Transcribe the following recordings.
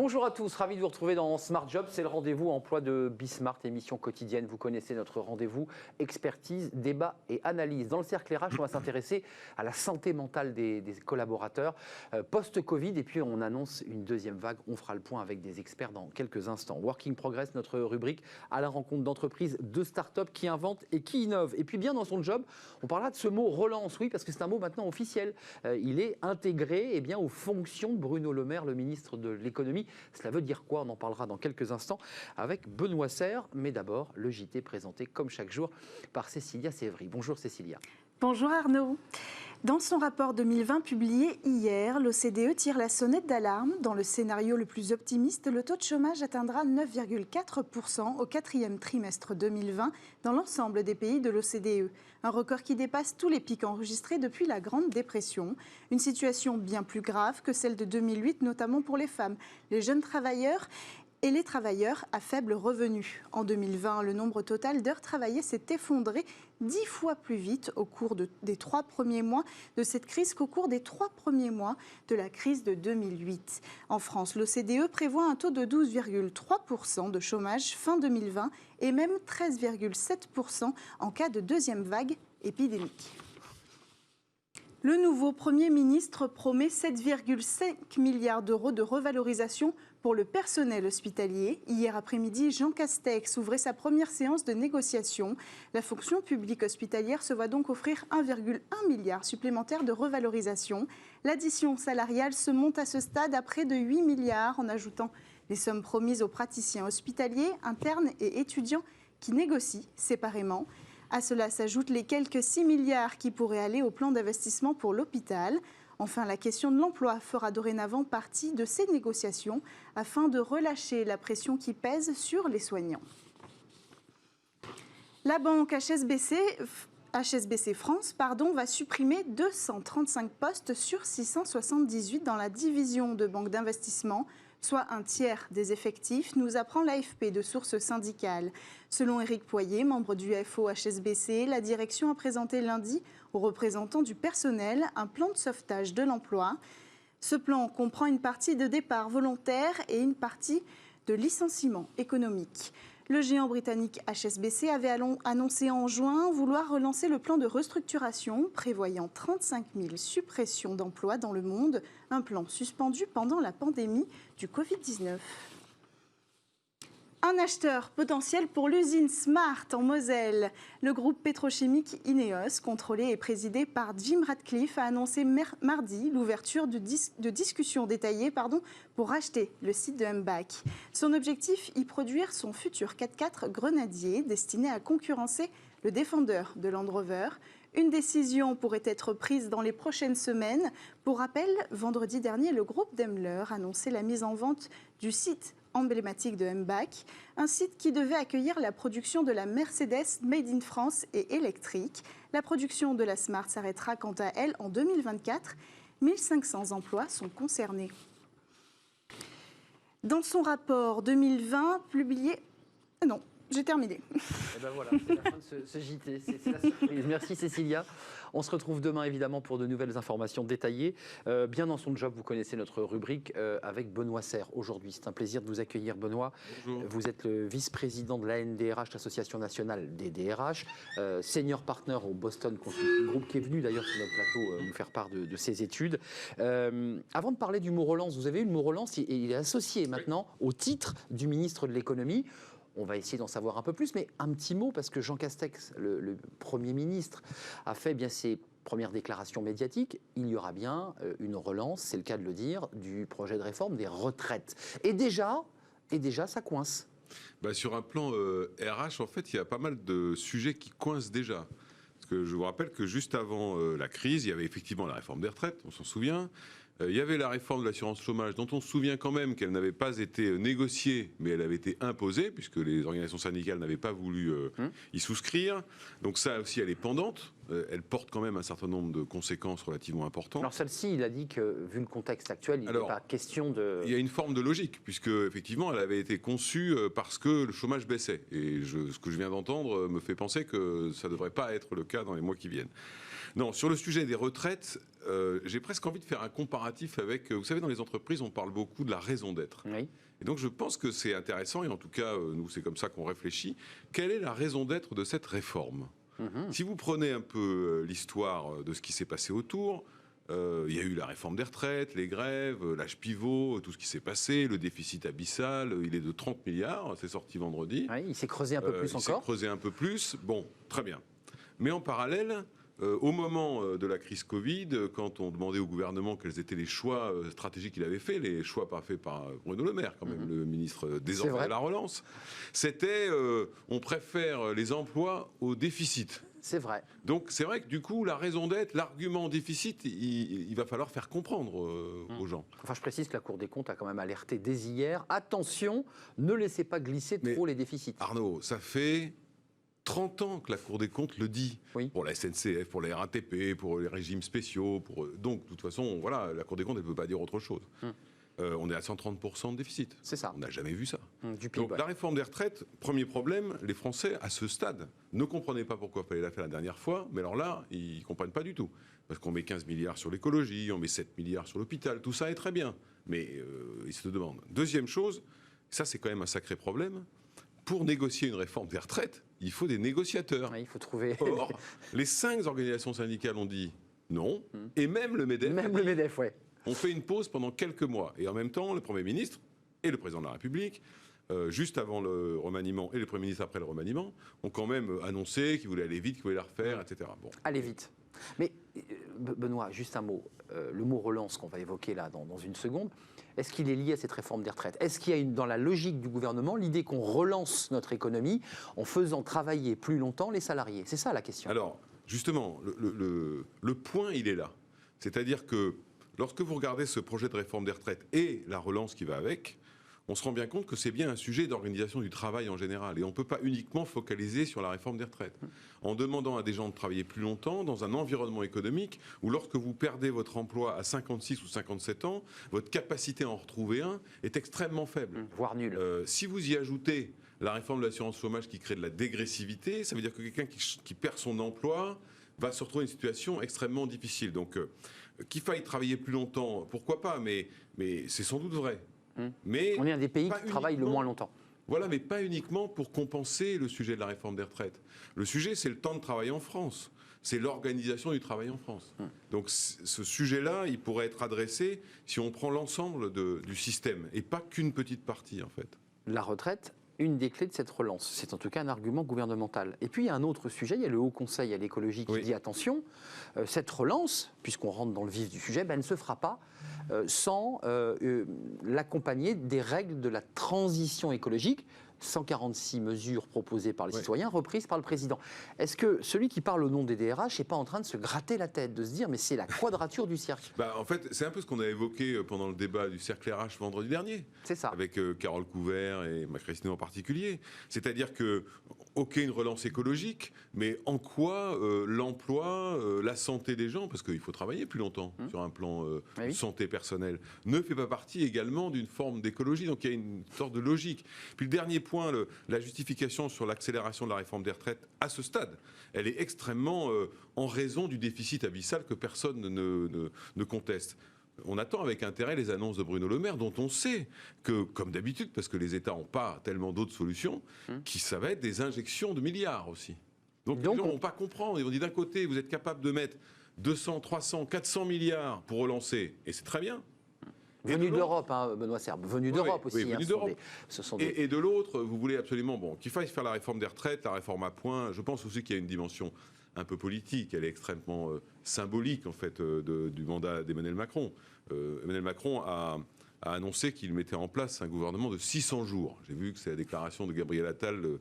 Bonjour à tous, ravi de vous retrouver dans Smart Job. C'est le rendez-vous emploi de Bismart, émission quotidienne. Vous connaissez notre rendez-vous expertise, débat et analyse. Dans le cercle RH, on va s'intéresser à la santé mentale des collaborateurs post-Covid. Et puis, on annonce une deuxième vague. On fera le point avec des experts dans quelques instants. Working Progress, notre rubrique à la rencontre d'entreprises, de start-up qui inventent et qui innovent. Et puis, bien dans son job, on parlera de ce mot relance. Oui, parce que c'est un mot maintenant officiel. Il est intégré aux fonctions de Bruno Le Maire, le ministre de l'économie. Cela veut dire quoi? On en parlera dans quelques instants avec Benoît Serre. Mais d'abord, le JT présenté comme chaque jour par Cécilia Sévry. Bonjour Cécilia. Bonjour Arnaud. Dans son rapport 2020 publié hier, l'OCDE tire la sonnette d'alarme. Dans le scénario le plus optimiste, le taux de chômage atteindra 9,4% au quatrième trimestre 2020 dans l'ensemble des pays de l'OCDE. Un record qui dépasse tous les pics enregistrés depuis la Grande Dépression. Une situation bien plus grave que celle de 2008, notamment pour les femmes, les jeunes travailleurs et les travailleurs à faible revenu. En 2020, le nombre total d'heures travaillées s'est effondré 10 fois plus vite au cours des 3 premiers mois de cette crise qu'au cours des 3 premiers mois de la crise de 2008. En France, l'OCDE prévoit un taux de 12,3% de chômage fin 2020 et même 13,7% en cas de deuxième vague épidémique. Le nouveau Premier ministre promet 7,5 milliards d'euros de revalorisation pour le personnel hospitalier. Hier après-midi, Jean Castex ouvrait sa première séance de négociation. La fonction publique hospitalière se voit donc offrir 1,1 milliard supplémentaire de revalorisation. L'addition salariale se monte à ce stade à près de 8 milliards en ajoutant les sommes promises aux praticiens hospitaliers, internes et étudiants qui négocient séparément. À cela s'ajoutent les quelques 6 milliards qui pourraient aller au plan d'investissement pour l'hôpital. Enfin, la question de l'emploi fera dorénavant partie de ces négociations afin de relâcher la pression qui pèse sur les soignants. La banque HSBC France va supprimer 235 postes sur 678 dans la division de banque d'investissement, soit un tiers des effectifs, nous apprend l'AFP de sources syndicales. Selon Éric Poyer, membre du FO HSBC, la direction a présenté lundi aux représentants du personnel un plan de sauvetage de l'emploi. Ce plan comprend une partie de départ volontaire et une partie de licenciement économique. Le géant britannique HSBC avait annoncé en juin vouloir relancer le plan de restructuration prévoyant 35 000 suppressions d'emplois dans le monde, un plan suspendu pendant la pandémie du Covid-19. Un acheteur potentiel pour l'usine Smart en Moselle. Le groupe pétrochimique Ineos, contrôlé et présidé par Jim Ratcliffe, a annoncé mardi l'ouverture de discussions détaillées pour acheter le site de Mbach. Son objectif, y produire son futur 4x4 Grenadier, destiné à concurrencer le Defender de Land Rover. Une décision pourrait être prise dans les prochaines semaines. Pour rappel, vendredi dernier, le groupe Daimler annonçait la mise en vente du site emblématique de Mbach, un site qui devait accueillir la production de la Mercedes Made in France et électrique. La production de la Smart s'arrêtera quant à elle en 2024. 1500 emplois sont concernés. Dans son rapport 2020 publié... Non, j'ai terminé. Et ben voilà, c'est la fin de ce JT, c'est la surprise. Merci Cécilia. On se retrouve demain évidemment pour de nouvelles informations détaillées. Bien dans son job, vous connaissez notre rubrique avec Benoît Serre aujourd'hui. C'est un plaisir de vous accueillir Benoît. Bonjour. Vous êtes le vice-président de l'ANDRH, l'Association nationale des DRH, senior partner au Boston Consulting Group, qui est venu d'ailleurs sur notre plateau nous faire part de ses études. Avant de parler du mot relance, vous avez eu le mot relance et il est associé maintenant au titre du ministre de l'économie. On va essayer d'en savoir un peu plus, mais un petit mot, parce que Jean Castex, le Premier ministre, a fait ses premières déclarations médiatiques. Il y aura bien une relance, c'est le cas de le dire, du projet de réforme des retraites. Et déjà ça coince. Sur un plan RH, en fait, il y a pas mal de sujets qui coincent déjà. Parce que je vous rappelle que juste avant la crise, il y avait effectivement la réforme des retraites, on s'en souvient. Il y avait la réforme de l'assurance chômage, dont on se souvient quand même qu'elle n'avait pas été négociée, mais elle avait été imposée, puisque les organisations syndicales n'avaient pas voulu y souscrire. Donc ça aussi, elle est pendante. elle porte quand même un certain nombre de conséquences relativement importantes. Alors celle-ci, il a dit que, vu le contexte actuel, il n'est pas question de... Il y a une forme de logique, puisque effectivement, elle avait été conçue parce que le chômage baissait. Et ce que je viens d'entendre me fait penser que ça ne devrait pas être le cas dans les mois qui viennent. Non, sur le sujet des retraites, j'ai presque envie de faire un comparatif avec... Vous savez, dans les entreprises, on parle beaucoup de la raison d'être. Oui. Et donc je pense que c'est intéressant, et en tout cas, nous, c'est comme ça qu'on réfléchit. Quelle est la raison d'être de cette réforme ? Si vous prenez un peu l'histoire de ce qui s'est passé autour, il y a eu la réforme des retraites, les grèves, l'âge pivot, tout ce qui s'est passé, le déficit abyssal, il est de 30 milliards, c'est sorti vendredi. Oui, il s'est creusé un peu plus il encore. s'est creusé un peu plus, bon, très bien. Mais en parallèle, au moment de la crise Covid, quand on demandait au gouvernement quels étaient les choix stratégiques qu'il avait faits, les choix pas faits par Bruno Le Maire, quand même, le ministre désormais de la relance, c'était on préfère les emplois au déficit. C'est vrai. Donc c'est vrai que du coup, la raison d'être, l'argument déficit, il va falloir faire comprendre aux gens. Enfin, je précise que la Cour des comptes a quand même alerté dès hier. Attention, ne laissez pas glisser trop les déficits. Arnaud, ça fait 30 ans que la Cour des comptes le dit, pour la SNCF, pour la RATP, pour les régimes spéciaux. Donc, de toute façon, voilà, la Cour des comptes, elle ne peut pas dire autre chose. On est à 130% de déficit. C'est ça. On n'a jamais vu ça. Du PIB, Donc, la réforme des retraites, premier problème, les Français, à ce stade, ne comprenaient pas pourquoi il fallait la faire la dernière fois, mais alors là, ils ne comprennent pas du tout. Parce qu'on met 15 milliards sur l'écologie, on met 7 milliards sur l'hôpital, tout ça est très bien. Mais ils se demandent. Deuxième chose, ça c'est quand même un sacré problème, pour négocier une réforme des retraites, il faut des négociateurs. Ouais, il faut trouver... Or, les 5 organisations syndicales ont dit non, et même le MEDEF. Même le MEDEF, ouais. On fait une pause pendant quelques mois. Et en même temps, le Premier ministre et le Président de la République, juste avant le remaniement, et le Premier ministre après le remaniement, ont quand même annoncé qu'ils voulaient aller vite, qu'ils voulaient la refaire, etc. Bon. Aller vite. Mais Benoît, juste un mot. Le mot relance qu'on va évoquer là dans une seconde, est-ce qu'il est lié à cette réforme des retraites ? Est-ce qu'il y a dans la logique du gouvernement l'idée qu'on relance notre économie en faisant travailler plus longtemps les salariés ? C'est ça la question. Alors, justement, le point, il est là. C'est-à-dire que lorsque vous regardez ce projet de réforme des retraites et la relance qui va avec, on se rend bien compte que c'est bien un sujet d'organisation du travail en général. Et on ne peut pas uniquement focaliser sur la réforme des retraites. En demandant à des gens de travailler plus longtemps dans un environnement économique où lorsque vous perdez votre emploi à 56 ou 57 ans, votre capacité à en retrouver un est extrêmement faible. Voire nulle. Si vous y ajoutez la réforme de l'assurance chômage qui crée de la dégressivité, ça veut dire que quelqu'un qui perd son emploi va se retrouver dans une situation extrêmement difficile. Donc, qu'il faille travailler plus longtemps, pourquoi pas, mais c'est sans doute vrai. Mais on est un des pays qui travaille le moins longtemps. Voilà, mais pas uniquement pour compenser le sujet de la réforme des retraites. Le sujet, c'est le temps de travail en France. C'est l'organisation du travail en France. Donc ce sujet-là, il pourrait être adressé si on prend l'ensemble du système, et pas qu'une petite partie, en fait. La retraite, une des clés de cette relance. C'est en tout cas un argument gouvernemental. Et puis il y a un autre sujet, il y a le Haut Conseil à l'écologie qui dit attention, cette relance, puisqu'on rentre dans le vif du sujet, ne se fera pas sans l'accompagner des règles de la transition écologique. 146 mesures proposées par les citoyens, reprises par le président. Est-ce que celui qui parle au nom des DRH n'est pas en train de se gratter la tête, de se dire mais c'est la quadrature du cercle ? En fait, c'est un peu ce qu'on a évoqué pendant le débat du cercle RH vendredi dernier. C'est ça. Avec Carole Couvert et Christine en particulier. C'est-à-dire que, ok, une relance écologique, mais en quoi l'emploi, la santé des gens, parce qu'il faut travailler plus longtemps sur un plan santé personnelle, ne fait pas partie également d'une forme d'écologie. Donc il y a une sorte de logique. Puis le dernier point, la justification sur l'accélération de la réforme des retraites à ce stade, elle est extrêmement en raison du déficit abyssal que personne ne conteste. On attend avec intérêt les annonces de Bruno Le Maire, dont on sait que, comme d'habitude, parce que les États n'ont pas tellement d'autres solutions, ça va être des injections de milliards aussi. Donc les gens ne vont pas comprendre. Ils vont dire d'un côté, vous êtes capable de mettre 200, 300, 400 milliards pour relancer, et c'est très bien. Venu de l'Europe, Benoît Serbe, venu d'Europe aussi. Venu d'Europe. Et de l'autre, vous voulez absolument qu'il faille faire la réforme des retraites, la réforme à points. Je pense aussi qu'il y a une dimension un peu politique, elle est extrêmement symbolique en fait du mandat d'Emmanuel Macron. Emmanuel Macron a annoncé qu'il mettait en place un gouvernement de 600 jours. J'ai vu que c'est la déclaration de Gabriel Attal,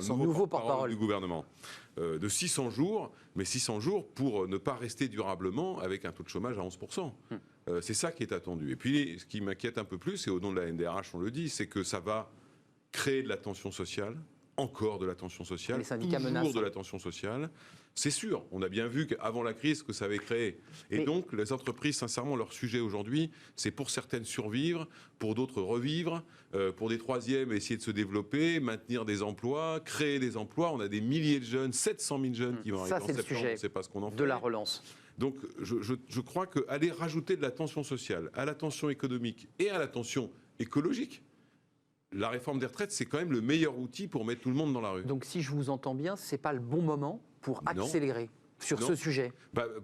nouveau porte-parole du gouvernement. De 600 jours, mais 600 jours pour ne pas rester durablement avec un taux de chômage à 11%. C'est ça qui est attendu. Et puis, ce qui m'inquiète un peu plus, et au nom de la NDRH, on le dit, c'est que ça va créer de la tension sociale, encore de la tension sociale, Les syndicats toujours menacent. de la tension sociale. C'est sûr, on a bien vu qu'avant la crise, que ça avait créé. Et Mais- donc, les entreprises, sincèrement, leur sujet aujourd'hui, c'est pour certaines survivre, pour d'autres revivre, pour des troisièmes essayer de se développer, maintenir des emplois, créer des emplois. On a des milliers de jeunes, 700 000 jeunes qui vont Ça, arriver en c'est le septembre, sujet on ne sait pas ce qu'on en fait. de la relance. Donc, je crois qu'aller rajouter de la tension sociale à la tension économique et à la tension écologique, la réforme des retraites, c'est quand même le meilleur outil pour mettre tout le monde dans la rue. Donc si je vous entends bien, ce n'est pas le bon moment pour Non. accélérer sur Non. ce sujet.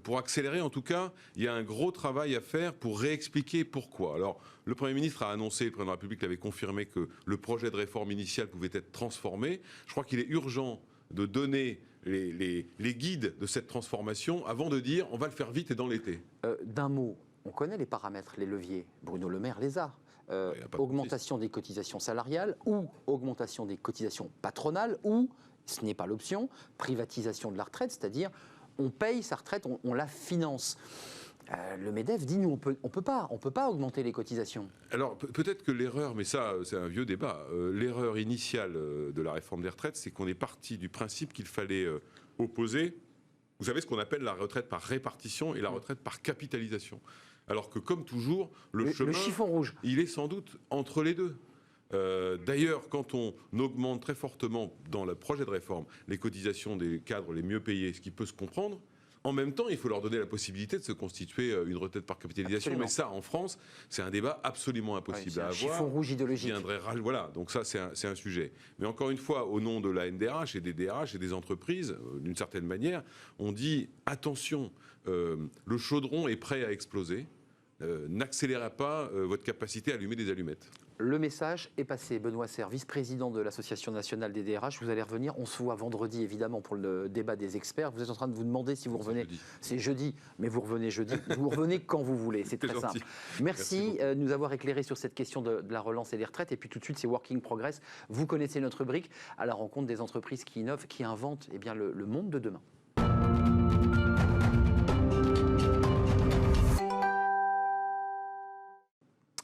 Pour accélérer, en tout cas, il y a un gros travail à faire pour réexpliquer pourquoi. Alors, le Premier ministre a annoncé, le Président de la République l'avait confirmé, que le projet de réforme initial pouvait être transformé. Je crois qu'il est urgent de donner les guides de cette transformation avant de dire on va le faire vite et dans l'été. D'un mot, on connaît les paramètres, les leviers. Bruno Le Maire les a. Il a pas Augmentation des cotisations salariales ou augmentation des cotisations patronales ou, ce n'est pas l'option, privatisation de la retraite, c'est-à-dire on paye sa retraite, on la finance. Le MEDEF dit, nous, on peut pas augmenter les cotisations. Alors peut-être que l'erreur, mais ça c'est un vieux débat, l'erreur initiale de la réforme des retraites, c'est qu'on est parti du principe qu'il fallait opposer, vous savez, ce qu'on appelle la retraite par répartition et la retraite par capitalisation. Alors que comme toujours, le chemin, chiffon rouge. il est sans doute entre les deux. D'ailleurs, quand on augmente très fortement dans le projet de réforme les cotisations des cadres les mieux payés, ce qui peut se comprendre, en même temps, il faut leur donner la possibilité de se constituer une retraite par capitalisation. Absolument. Mais ça, en France, c'est un débat absolument impossible C'est à un avoir. chiffon rouge idéologique. Voilà, donc ça, c'est un sujet. Mais encore une fois, au nom de la NDRH et des DRH et des entreprises, d'une certaine manière, on dit attention, le chaudron est prêt à exploser. N'accélérez pas votre capacité à allumer des allumettes. Le message est passé. Benoît Serre, vice-président de l'Association nationale des DRH, vous allez revenir. On se voit vendredi, évidemment, pour le débat des experts. Vous êtes en train de vous demander si vous revenez. C'est jeudi, mais vous revenez jeudi. Vous revenez quand vous voulez. C'est très simple. Merci de nous avoir éclairé sur cette question de la relance et des retraites. Et puis tout de suite, c'est Working Progress. Vous connaissez notre rubrique à la rencontre des entreprises qui innovent, qui inventent le monde de demain.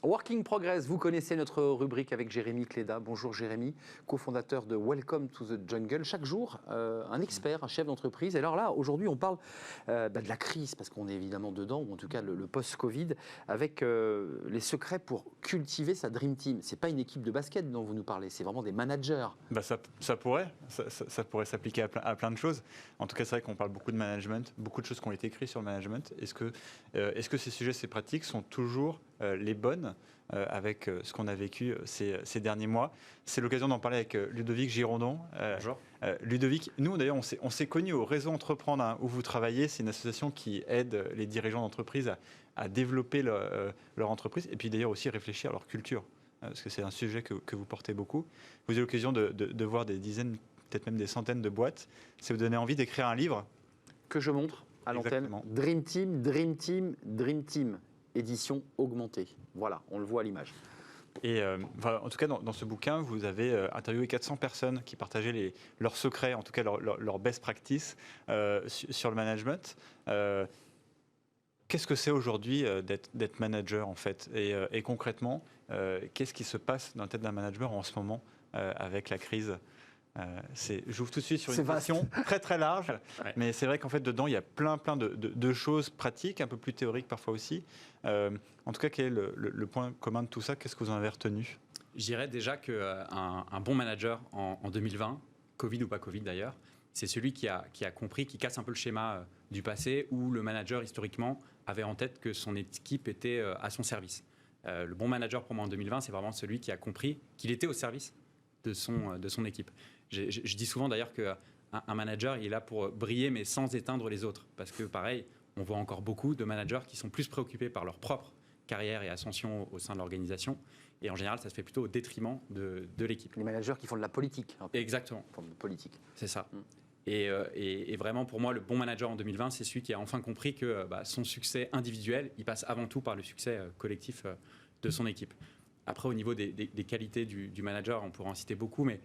Working Progress, vous connaissez notre rubrique avec Jérémy Cléda. Bonjour Jérémy, cofondateur de Welcome to the Jungle. Chaque jour, un expert, un chef d'entreprise. Et alors là, aujourd'hui, on parle de la crise, parce qu'on est évidemment dedans, ou en tout cas le post-Covid, avec les secrets pour cultiver sa Dream Team. Ce n'est pas une équipe de basket dont vous nous parlez, c'est vraiment des managers. Ça pourrait s'appliquer à plein de choses. En tout cas, c'est vrai qu'on parle beaucoup de management, beaucoup de choses qui ont été écrites sur le management. Est-ce que ces sujets, ces pratiques sont toujours les bonnes avec ce qu'on a vécu ces derniers mois? C'est l'occasion d'en parler avec Ludovic Girondon. Bonjour. Ludovic, nous d'ailleurs, on s'est connus au Réseau Entreprendre, hein, où vous travaillez. C'est une association qui aide les dirigeants d'entreprise à développer leur entreprise et puis d'ailleurs aussi réfléchir à leur culture. Parce que c'est un sujet que vous portez beaucoup. Vous avez l'occasion de voir des dizaines, peut-être même des centaines de boîtes. Ça vous donnait envie d'écrire un livre Que je montre à l'antenne. Exactement. Dream Team, Dream Team, Dream Team. Édition augmentée. Voilà, on le voit à l'image. Et en tout cas, dans ce bouquin, vous avez interviewé 400 personnes qui partageaient leurs secrets, en tout cas leurs best practices sur le management. Qu'est-ce que c'est aujourd'hui d'être manager en fait et concrètement, qu'est-ce qui se passe dans la tête d'un manager en ce moment avec la crise? J'ouvre tout de suite sur une question très très large, Ouais. mais c'est vrai qu'en fait dedans il y a plein de choses pratiques, un peu plus théoriques parfois aussi. En tout cas, quel est le point commun de tout ça? Qu'est-ce que vous en avez retenu? Je dirais déjà qu'un bon manager en 2020, Covid ou pas Covid d'ailleurs, c'est celui qui a compris, qui casse un peu le schéma du passé où le manager historiquement avait en tête que son équipe était à son service. Le bon manager pour moi en 2020, c'est vraiment celui qui a compris qu'il était au service de son équipe. Je dis souvent d'ailleurs qu'un manager, il est là pour briller mais sans éteindre les autres. Parce que pareil, on voit encore beaucoup de managers qui sont plus préoccupés par leur propre carrière et ascension au sein de l'organisation. Et en général, ça se fait plutôt au détriment de l'équipe. Les managers qui font de la politique. Un peu. Exactement. Ils font de la politique. C'est ça. Et vraiment, pour moi, le bon manager en 2020, c'est celui qui a enfin compris que son succès individuel, il passe avant tout par le succès collectif de son équipe. Après, au niveau des qualités du manager, on pourrait en citer beaucoup, mais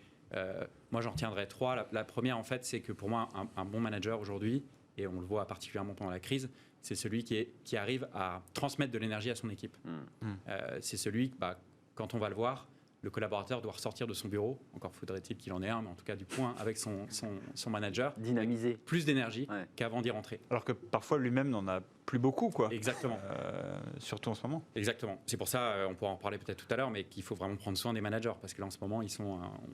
moi, j'en retiendrai trois. La première, en fait, c'est que pour moi, un bon manager aujourd'hui, et on le voit particulièrement pendant la crise, c'est celui qui arrive à transmettre de l'énergie à son équipe. C'est celui, quand on va le voir, le collaborateur doit ressortir de son bureau, encore faudrait-il qu'il en ait un, mais en tout cas du point avec son manager. Dynamiser. Plus d'énergie Ouais. qu'avant d'y rentrer. Alors que parfois lui-même n'en a plus beaucoup, quoi. Exactement. Surtout en ce moment. Exactement. C'est pour ça, on pourra en parler peut-être tout à l'heure, mais qu'il faut vraiment prendre soin des managers. Parce que là, en ce moment,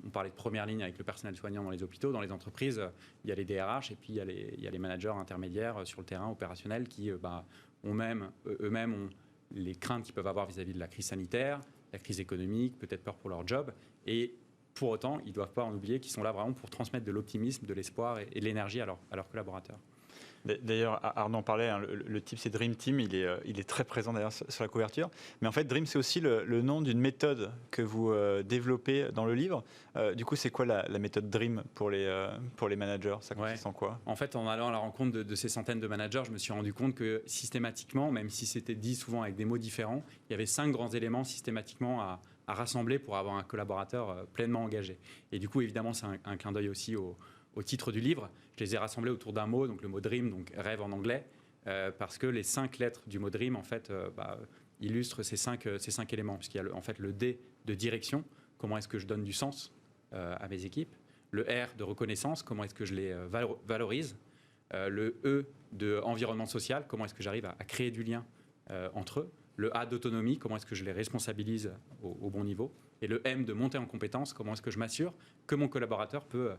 on parlait de première ligne avec le personnel soignant dans les hôpitaux, dans les entreprises. Il y a les DRH et puis il y a les managers intermédiaires sur le terrain opérationnel qui eux-mêmes ont les craintes qu'ils peuvent avoir vis-à-vis de la crise sanitaire, la crise économique, peut-être peur pour leur job. Et pour autant, ils ne doivent pas en oublier qu'ils sont là vraiment pour transmettre de l'optimisme, de l'espoir et de l'énergie à leurs collaborateurs. D'ailleurs, Arnaud en parlait, hein, le type c'est Dream Team, il est très présent d'ailleurs sur la couverture. Mais en fait, Dream, c'est aussi le nom d'une méthode que vous développez dans le livre. Du coup, c'est quoi la méthode Dream pour les managers? Ça consiste en quoi? En fait, en allant à la rencontre de ces centaines de managers, je me suis rendu compte que systématiquement, même si c'était dit souvent avec des mots différents, il y avait 5 grands éléments systématiquement à rassembler pour avoir un collaborateur pleinement engagé. Et du coup, évidemment, c'est un clin d'œil aussi au titre du livre. Je les ai rassemblés autour d'un mot, donc le mot dream, donc rêve en anglais, parce que les 5 lettres du mot dream, en fait, illustrent ces 5 éléments. Puisqu'il y a en fait le D de direction, comment est-ce que je donne du sens à mes équipes. Le R de reconnaissance, comment est-ce que je les valorise. Le E de environnement social, comment est-ce que j'arrive à créer du lien entre eux. Le A d'autonomie, comment est-ce que je les responsabilise au bon niveau. Et le M de montée en compétence, comment est-ce que je m'assure que mon collaborateur peut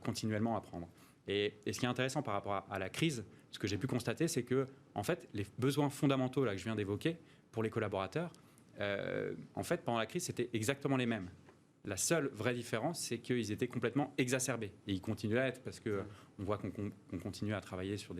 continuellement apprendre. Et ce qui est intéressant par rapport à la crise, ce que j'ai pu constater, c'est que en fait, les besoins fondamentaux là, que je viens d'évoquer pour les collaborateurs, en fait, pendant la crise, c'était exactement les mêmes. La seule vraie différence, c'est qu'ils étaient complètement exacerbés. Et ils continuent à être, parce qu'on voit qu'on continue à travailler sur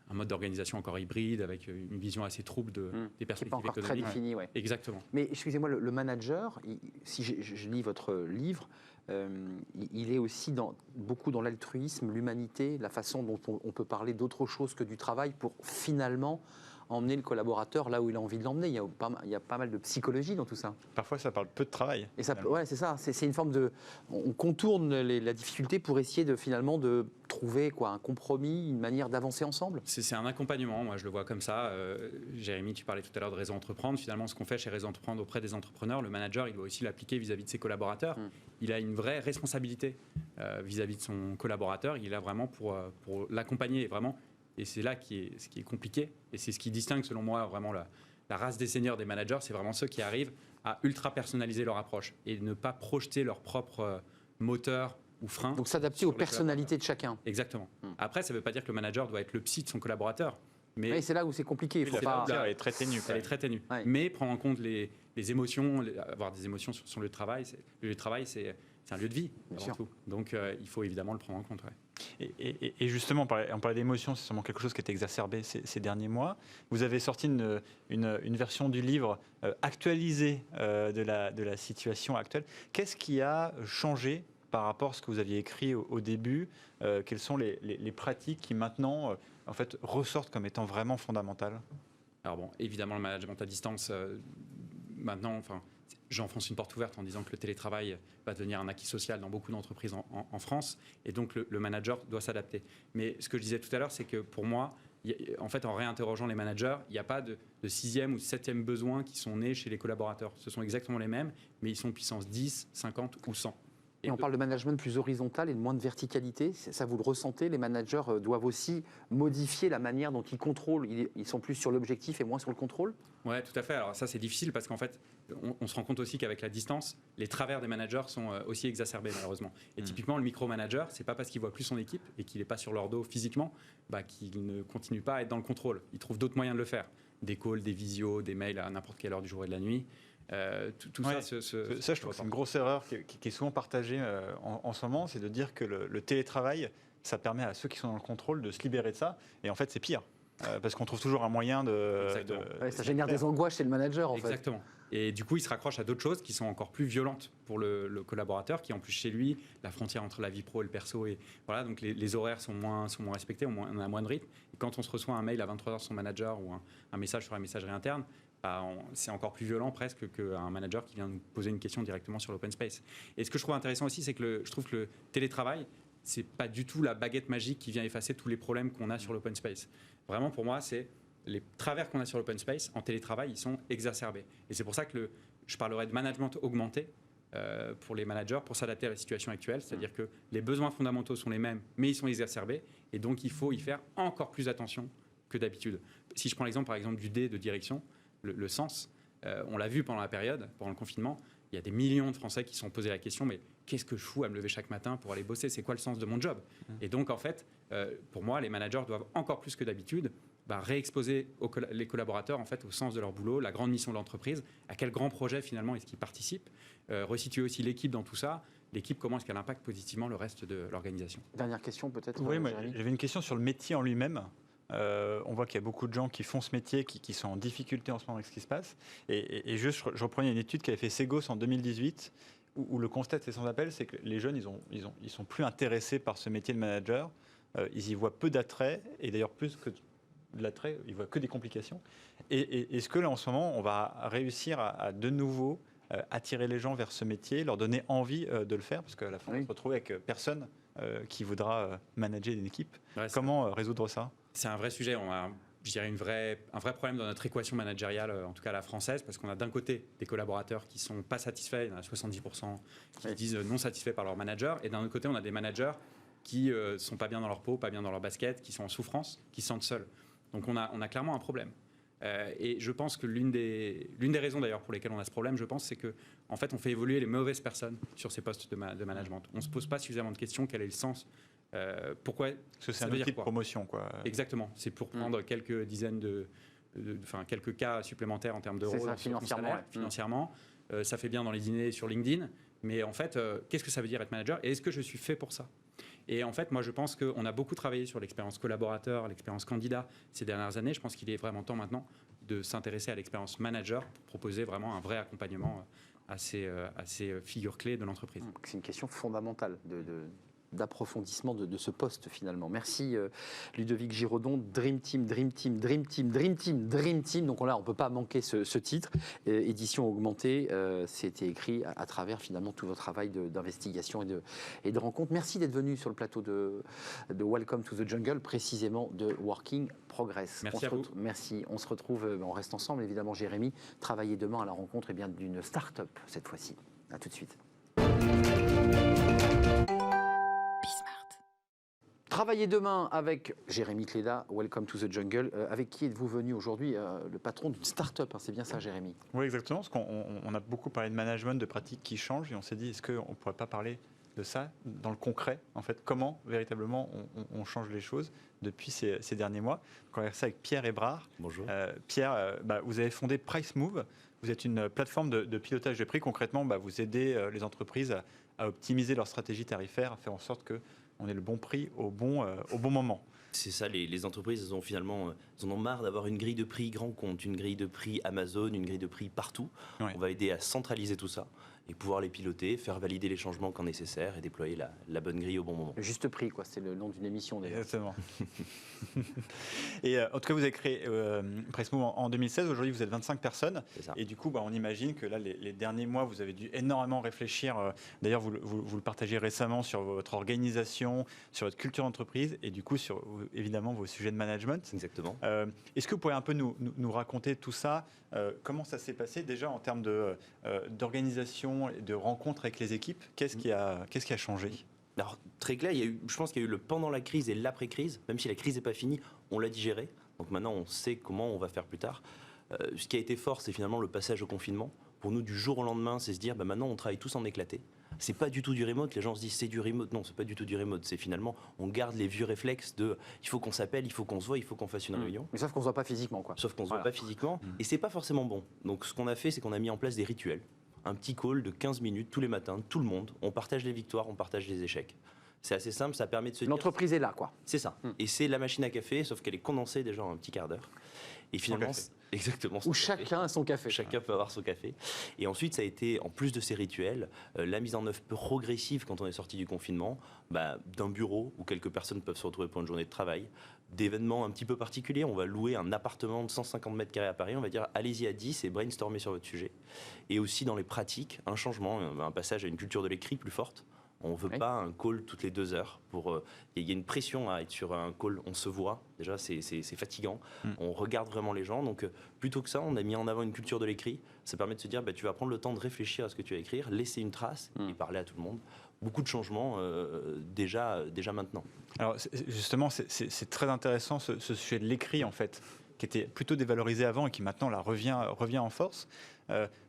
un mode d'organisation encore hybride, avec une vision assez trouble des perspectives pas encore économiques. très défini, ouais. Exactement. Mais excusez-moi, le manager, si je lis votre livre, il est aussi beaucoup dans l'altruisme, l'humanité, la façon dont on peut parler d'autre chose que du travail pour finalement emmener le collaborateur là où il a envie de l'emmener. Il y a pas mal de psychologie dans tout ça. Parfois, ça parle peu de travail. Et ça, ouais, c'est ça. C'est une forme de... On contourne la difficulté pour essayer de trouver un compromis, une manière d'avancer ensemble. C'est un accompagnement, moi je le vois comme ça. Jérémy, tu parlais tout à l'heure de Réseau Entreprendre. Finalement, ce qu'on fait chez Réseau Entreprendre auprès des entrepreneurs, le manager, il doit aussi l'appliquer vis-à-vis de ses collaborateurs. Il a une vraie responsabilité vis-à-vis de son collaborateur. Il est là vraiment pour l'accompagner, vraiment. Et c'est là ce qui est compliqué. Et c'est ce qui distingue, selon moi, vraiment la race des seniors des managers. C'est vraiment ceux qui arrivent à ultra personnaliser leur approche et ne pas projeter leur propre moteur ou frein. Donc s'adapter aux personnalités de chacun. Exactement. Après, ça ne veut pas dire que le manager doit être le psy de son collaborateur. Mais oui, c'est là où c'est compliqué. Il faut pas... Elle est très ténue. Elle est très ténue. Ouais. Mais prendre en compte les émotions, avoir des émotions sur le travail. Le lieu de travail, c'est un lieu de vie, avant tout. Donc, il faut évidemment le prendre en compte. Ouais. Et justement, on parlait d'émotions, c'est sûrement quelque chose qui est exacerbé ces derniers mois. Vous avez sorti une version du livre actualisée de la situation actuelle. Qu'est-ce qui a changé par rapport à ce que vous aviez écrit au début? Quelles sont les pratiques qui maintenant en fait, ressortent comme étant vraiment fondamentales? Alors bon, évidemment, le management à distance, maintenant, j'enfonce une porte ouverte en disant que le télétravail va devenir un acquis social dans beaucoup d'entreprises en France, et donc le manager doit s'adapter. Mais ce que je disais tout à l'heure, c'est que pour moi, en fait, en réinterrogeant les managers, il n'y a pas de 6e ou 7e besoin qui sont nés chez les collaborateurs. Ce sont exactement les mêmes, mais ils sont puissance 10, 50 ou 100. Et on parle de management plus horizontal et de moins de verticalité. Ça, vous le ressentez? Les managers doivent aussi modifier la manière dont ils contrôlent. Ils sont plus sur l'objectif et moins sur le contrôle? Oui, tout à fait. Alors ça, c'est difficile parce qu'en fait, on se rend compte aussi qu'avec la distance, les travers des managers sont aussi exacerbés, malheureusement. Et typiquement, le micro-manager, c'est pas parce qu'il voit plus son équipe et qu'il n'est pas sur leur dos physiquement qu'il ne continue pas à être dans le contrôle. Il trouve d'autres moyens de le faire. Des calls, des visios, des mails à n'importe quelle heure du jour et de la nuit. Tout ouais, ça, ça, je trouve que c'est une grosse erreur qui est souvent partagée en ce moment, c'est de dire que le télétravail, ça permet à ceux qui sont dans le contrôle de se libérer de ça. Et en fait, c'est pire. Parce qu'on trouve toujours un moyen ça génère des angoisses chez le manager, en fait. Exactement. Et du coup, il se raccroche à d'autres choses qui sont encore plus violentes pour le collaborateur, qui en plus chez lui, la frontière entre la vie pro et le perso, et voilà, donc les horaires sont moins respectés, on a moins de rythme. Et quand on se reçoit un mail à 23h de son manager ou un message sur la messagerie interne, c'est encore plus violent presque qu'un manager qui vient nous poser une question directement sur l'open space. Et ce que je trouve intéressant aussi, c'est que je trouve que le télétravail, c'est pas du tout la baguette magique qui vient effacer tous les problèmes qu'on a sur l'open space. Vraiment, pour moi, c'est les travers qu'on a sur l'open space en télétravail, ils sont exacerbés. Et c'est pour ça que je parlerai de management augmenté, pour les managers pour s'adapter à la situation actuelle. C'est-à-dire que les besoins fondamentaux sont les mêmes, mais ils sont exacerbés. Et donc, il faut y faire encore plus attention que d'habitude. Si je prends l'exemple, par exemple, du D de direction, le sens, on l'a vu pendant la période, pendant le confinement, il y a des millions de Français qui se sont posé la question, mais qu'est-ce que je fous à me lever chaque matin pour aller bosser? C'est quoi le sens de mon job? Et donc, en fait, pour moi, les managers doivent encore plus que d'habitude réexposer les collaborateurs en fait, au sens de leur boulot, la grande mission de l'entreprise, à quel grand projet finalement est-ce qu'ils participent, resituer aussi l'équipe dans tout ça, l'équipe, comment est-ce qu'elle impacte positivement le reste de l'organisation. Dernière question peut-être. Oui, j'avais une question sur le métier en lui-même. On voit qu'il y a beaucoup de gens qui font ce métier, qui sont en difficulté en ce moment avec ce qui se passe. Et je reprenais une étude qu'avait fait Segos en 2018, où le constat c'est sans appel, c'est que les jeunes, ils sont plus intéressés par ce métier de manager. Ils y voient peu d'attrait, et d'ailleurs plus que de l'attrait, ils voient que des complications. Et est-ce que là, en ce moment, on va réussir à de nouveau attirer les gens vers ce métier, leur donner envie de le faire, parce qu'à la fin, on se retrouve avec personne qui voudra manager une équipe. Ouais, comment résoudre ça? C'est un vrai sujet. On a, je dirais, un vrai problème dans notre équation managériale, en tout cas la française, parce qu'on a d'un côté des collaborateurs qui ne sont pas satisfaits, il y en a 70% qui disent non satisfaits par leur manager, et d'un autre côté, on a des managers qui ne sont pas bien dans leur peau, pas bien dans leur basket, qui sont en souffrance, qui se sentent seuls. Donc on a clairement un problème. Et je pense que l'une des raisons d'ailleurs pour lesquelles on a ce problème, je pense, c'est qu'en fait, on fait évoluer les mauvaises personnes sur ces postes de management. On ne se pose pas suffisamment de questions, quel est le sens, pourquoi. Parce que c'est un outil de promotion, quoi. Exactement. C'est pour prendre quelques dizaines quelques cas supplémentaires en termes d'euros. C'est ça, financièrement. Ça fait bien dans les dîners sur LinkedIn. Mais en fait, qu'est-ce que ça veut dire être manager? Et est-ce que je suis fait pour ça? Et en fait, moi, je pense qu'on a beaucoup travaillé sur l'expérience collaborateur, l'expérience candidat ces dernières années. Je pense qu'il est vraiment temps maintenant de s'intéresser à l'expérience manager pour proposer vraiment un vrai accompagnement à ces figures clés de l'entreprise. C'est une question fondamentale d'approfondissement de ce poste finalement. Merci Ludovic Giraudon. Dream Team, Dream Team, Dream Team, Dream Team, Dream Team. Donc là, on ne peut pas manquer ce titre. Édition augmentée, c'était écrit à travers finalement tout votre travail d'investigation et de rencontre. Merci d'être venu sur le plateau de Welcome to the Jungle, précisément de Working Progress. Merci à vous. Merci. On se retrouve, on reste ensemble évidemment Jérémy. Travailler demain à la rencontre d'une start-up cette fois-ci. À tout de suite. Travailler demain avec Jérémy Cléda, Welcome to the Jungle. Avec qui êtes-vous venu aujourd'hui? Le patron d'une start-up, hein, c'est bien ça, Jérémy? Oui, exactement, parce qu'on a beaucoup parlé de management, de pratiques qui changent, et on s'est dit, est-ce qu'on ne pourrait pas parler de ça dans le concret, en fait, comment véritablement on change les choses depuis ces derniers mois. Donc, on va faire ça avec Pierre Hébrard. Bonjour. Pierre, vous avez fondé PriceMove. Vous êtes une plateforme de pilotage de prix. Concrètement, vous aidez les entreprises à optimiser leur stratégie tarifaire, à faire en sorte qu'on ait le bon prix au bon moment. C'est ça, les entreprises, elles en ont marre d'avoir une grille de prix grand compte, une grille de prix Amazon, une grille de prix partout. Ouais. On va aider à centraliser tout ça et pouvoir les piloter, faire valider les changements quand nécessaire et déployer la bonne grille au bon moment. Le juste prix, quoi, c'est le nom d'une émission déjà. Exactement. Et en tout cas, vous avez créé PriceMove en 2016. Aujourd'hui, vous êtes 25 personnes. Et du coup, on imagine que là, les derniers mois, vous avez dû énormément réfléchir. D'ailleurs, vous le partagez récemment sur votre organisation, sur votre culture d'entreprise et du coup, sur évidemment vos sujets de management. Exactement. Est-ce que vous pourriez un peu nous raconter tout ça? Comment ça s'est passé déjà en termes d'organisation, de rencontres avec les équipes? Qu'est-ce qui a changé? Alors, très clair, je pense qu'il y a eu le pendant la crise et l'après-crise. Même si la crise n'est pas finie, on l'a digéré. Donc maintenant, on sait comment on va faire plus tard. Ce qui a été fort, c'est finalement le passage au confinement. Pour nous, du jour au lendemain, c'est se dire, maintenant, on travaille tous en éclaté. C'est pas du tout du remote. Les gens se disent, c'est du remote. Non, c'est pas du tout du remote. C'est finalement, on garde les vieux réflexes de, il faut qu'on s'appelle, il faut qu'on se voit, il faut qu'on fasse une réunion. Mais sauf qu'on se voit pas physiquement, quoi. Sauf qu'on se voit pas physiquement. Et c'est pas forcément bon. Donc, ce qu'on a fait, c'est qu'on a mis en place des rituels. Un petit call de 15 minutes tous les matins, tout le monde. On partage les victoires, on partage les échecs. C'est assez simple, ça permet de se dire... L'entreprise est là, quoi. C'est ça. Et c'est la machine à café, sauf qu'elle est condensée déjà en un petit quart d'heure. Et finalement, exactement. Où chacun a son café. Chacun peut avoir son café. Et ensuite, ça a été, en plus de ces rituels, la mise en œuvre progressive quand on est sorti du confinement, d'un bureau où quelques personnes peuvent se retrouver pour une journée de travail, d'événements un petit peu particuliers. On va louer un appartement de 150 mètres carrés à Paris. On va dire, allez-y à 10 et brainstormer sur votre sujet. Et aussi dans les pratiques, un changement, un passage à une culture de l'écrit plus forte. On ne veut Oui. pas un call toutes les 2 heures. Il y a une pression à être sur un call, on se voit, déjà c'est fatigant, on regarde vraiment les gens. Donc plutôt que ça, on a mis en avant une culture de l'écrit. Ça permet de se dire, tu vas prendre le temps de réfléchir à ce que tu vas écrire, laisser une trace et parler à tout le monde. Beaucoup de changements déjà maintenant. Alors justement, c'est très intéressant ce sujet de l'écrit en fait, qui était plutôt dévalorisé avant et qui maintenant là, revient en force.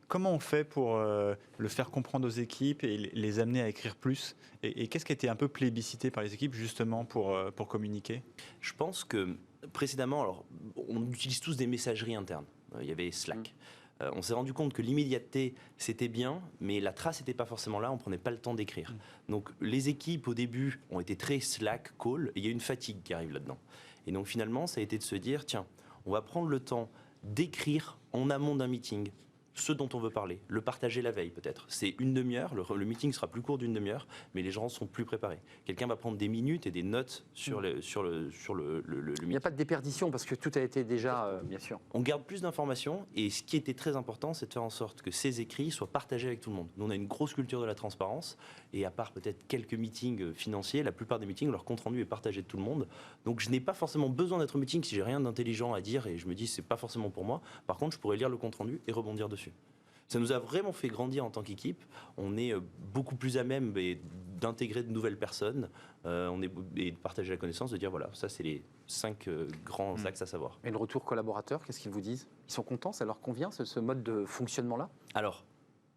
Comment on fait pour le faire comprendre aux équipes et les amener à écrire plus et qu'est-ce qui a été un peu plébiscité par les équipes justement pour communiquer? Je pense que précédemment, alors, on utilise tous des messageries internes. Il y avait Slack. On s'est rendu compte que l'immédiateté, c'était bien, mais la trace n'était pas forcément là, on ne prenait pas le temps d'écrire. Donc les équipes, au début, ont été très Slack, call, et il y a une fatigue qui arrive là-dedans. Et donc finalement, ça a été de se dire, tiens, on va prendre le temps d'écrire en amont d'un meeting ce dont on veut parler, le partager la veille peut-être. C'est une demi-heure, le meeting sera plus court d'une demi-heure, mais les gens sont plus préparés. Quelqu'un va prendre des minutes et des notes sur le meeting. Il n'y a pas de déperdition parce que tout a été déjà, bien sûr. On garde plus d'informations et ce qui était très important, c'est de faire en sorte que ces écrits soient partagés avec tout le monde. Nous, on a une grosse culture de la transparence et à part peut-être quelques meetings financiers, la plupart des meetings, leur compte-rendu est partagé de tout le monde. Donc je n'ai pas forcément besoin d'être au meeting si j'ai rien d'intelligent à dire et je me dis c'est pas forcément pour moi. Par contre, je pourrais lire le compte-rendu et rebondir dessus. Ça nous a vraiment fait grandir en tant qu'équipe. On est beaucoup plus à même d'intégrer de nouvelles personnes et de partager la connaissance, de dire voilà, ça c'est les 5 grands axes à savoir. Et le retour collaborateur, qu'est-ce qu'ils vous disent? Ils sont contents? Ça leur convient ce mode de fonctionnement-là? Alors,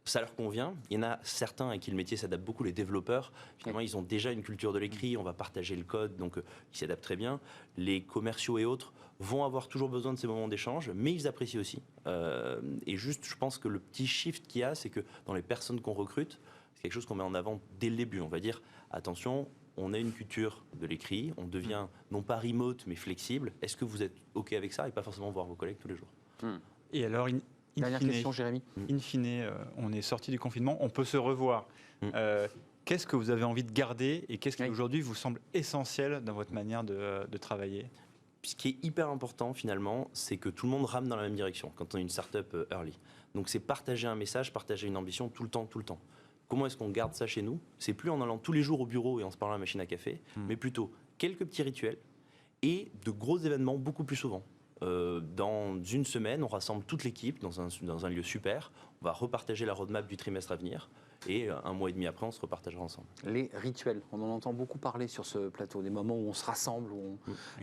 ça leur convient. Il y en a certains à qui le métier s'adapte beaucoup, les développeurs. Finalement, ils ont déjà une culture de l'écrit, on va partager le code, donc ils s'y adaptent très bien. Les commerciaux et autres vont avoir toujours besoin de ces moments d'échange, mais ils apprécient aussi. Et juste, je pense que le petit shift qu'il y a, c'est que dans les personnes qu'on recrute, c'est quelque chose qu'on met en avant dès le début. On va dire, attention, on a une culture de l'écrit, on devient non pas remote, mais flexible. Est-ce que vous êtes OK avec ça et pas forcément voir vos collègues tous les jours? Et alors, Dernière question, Jérémy. In fine, on est sorti du confinement, on peut se revoir. Qu'est-ce que vous avez envie de garder et qu'est-ce qui aujourd'hui vous semble essentiel dans votre manière de travailler? Ce qui est hyper important finalement, c'est que tout le monde rame dans la même direction quand on est une startup early. Donc c'est partager un message, partager une ambition tout le temps. Comment est-ce qu'on garde ça chez nous? C'est plus en allant tous les jours au bureau et en se parlant à la machine à café, mais plutôt quelques petits rituels et de gros événements beaucoup plus souvent. Dans une semaine, on rassemble toute l'équipe dans un lieu super. On va repartager la roadmap du trimestre à venir. Et 1 mois et demi après, on se repartagera ensemble. Les rituels, on en entend beaucoup parler sur ce plateau, des moments où on se rassemble,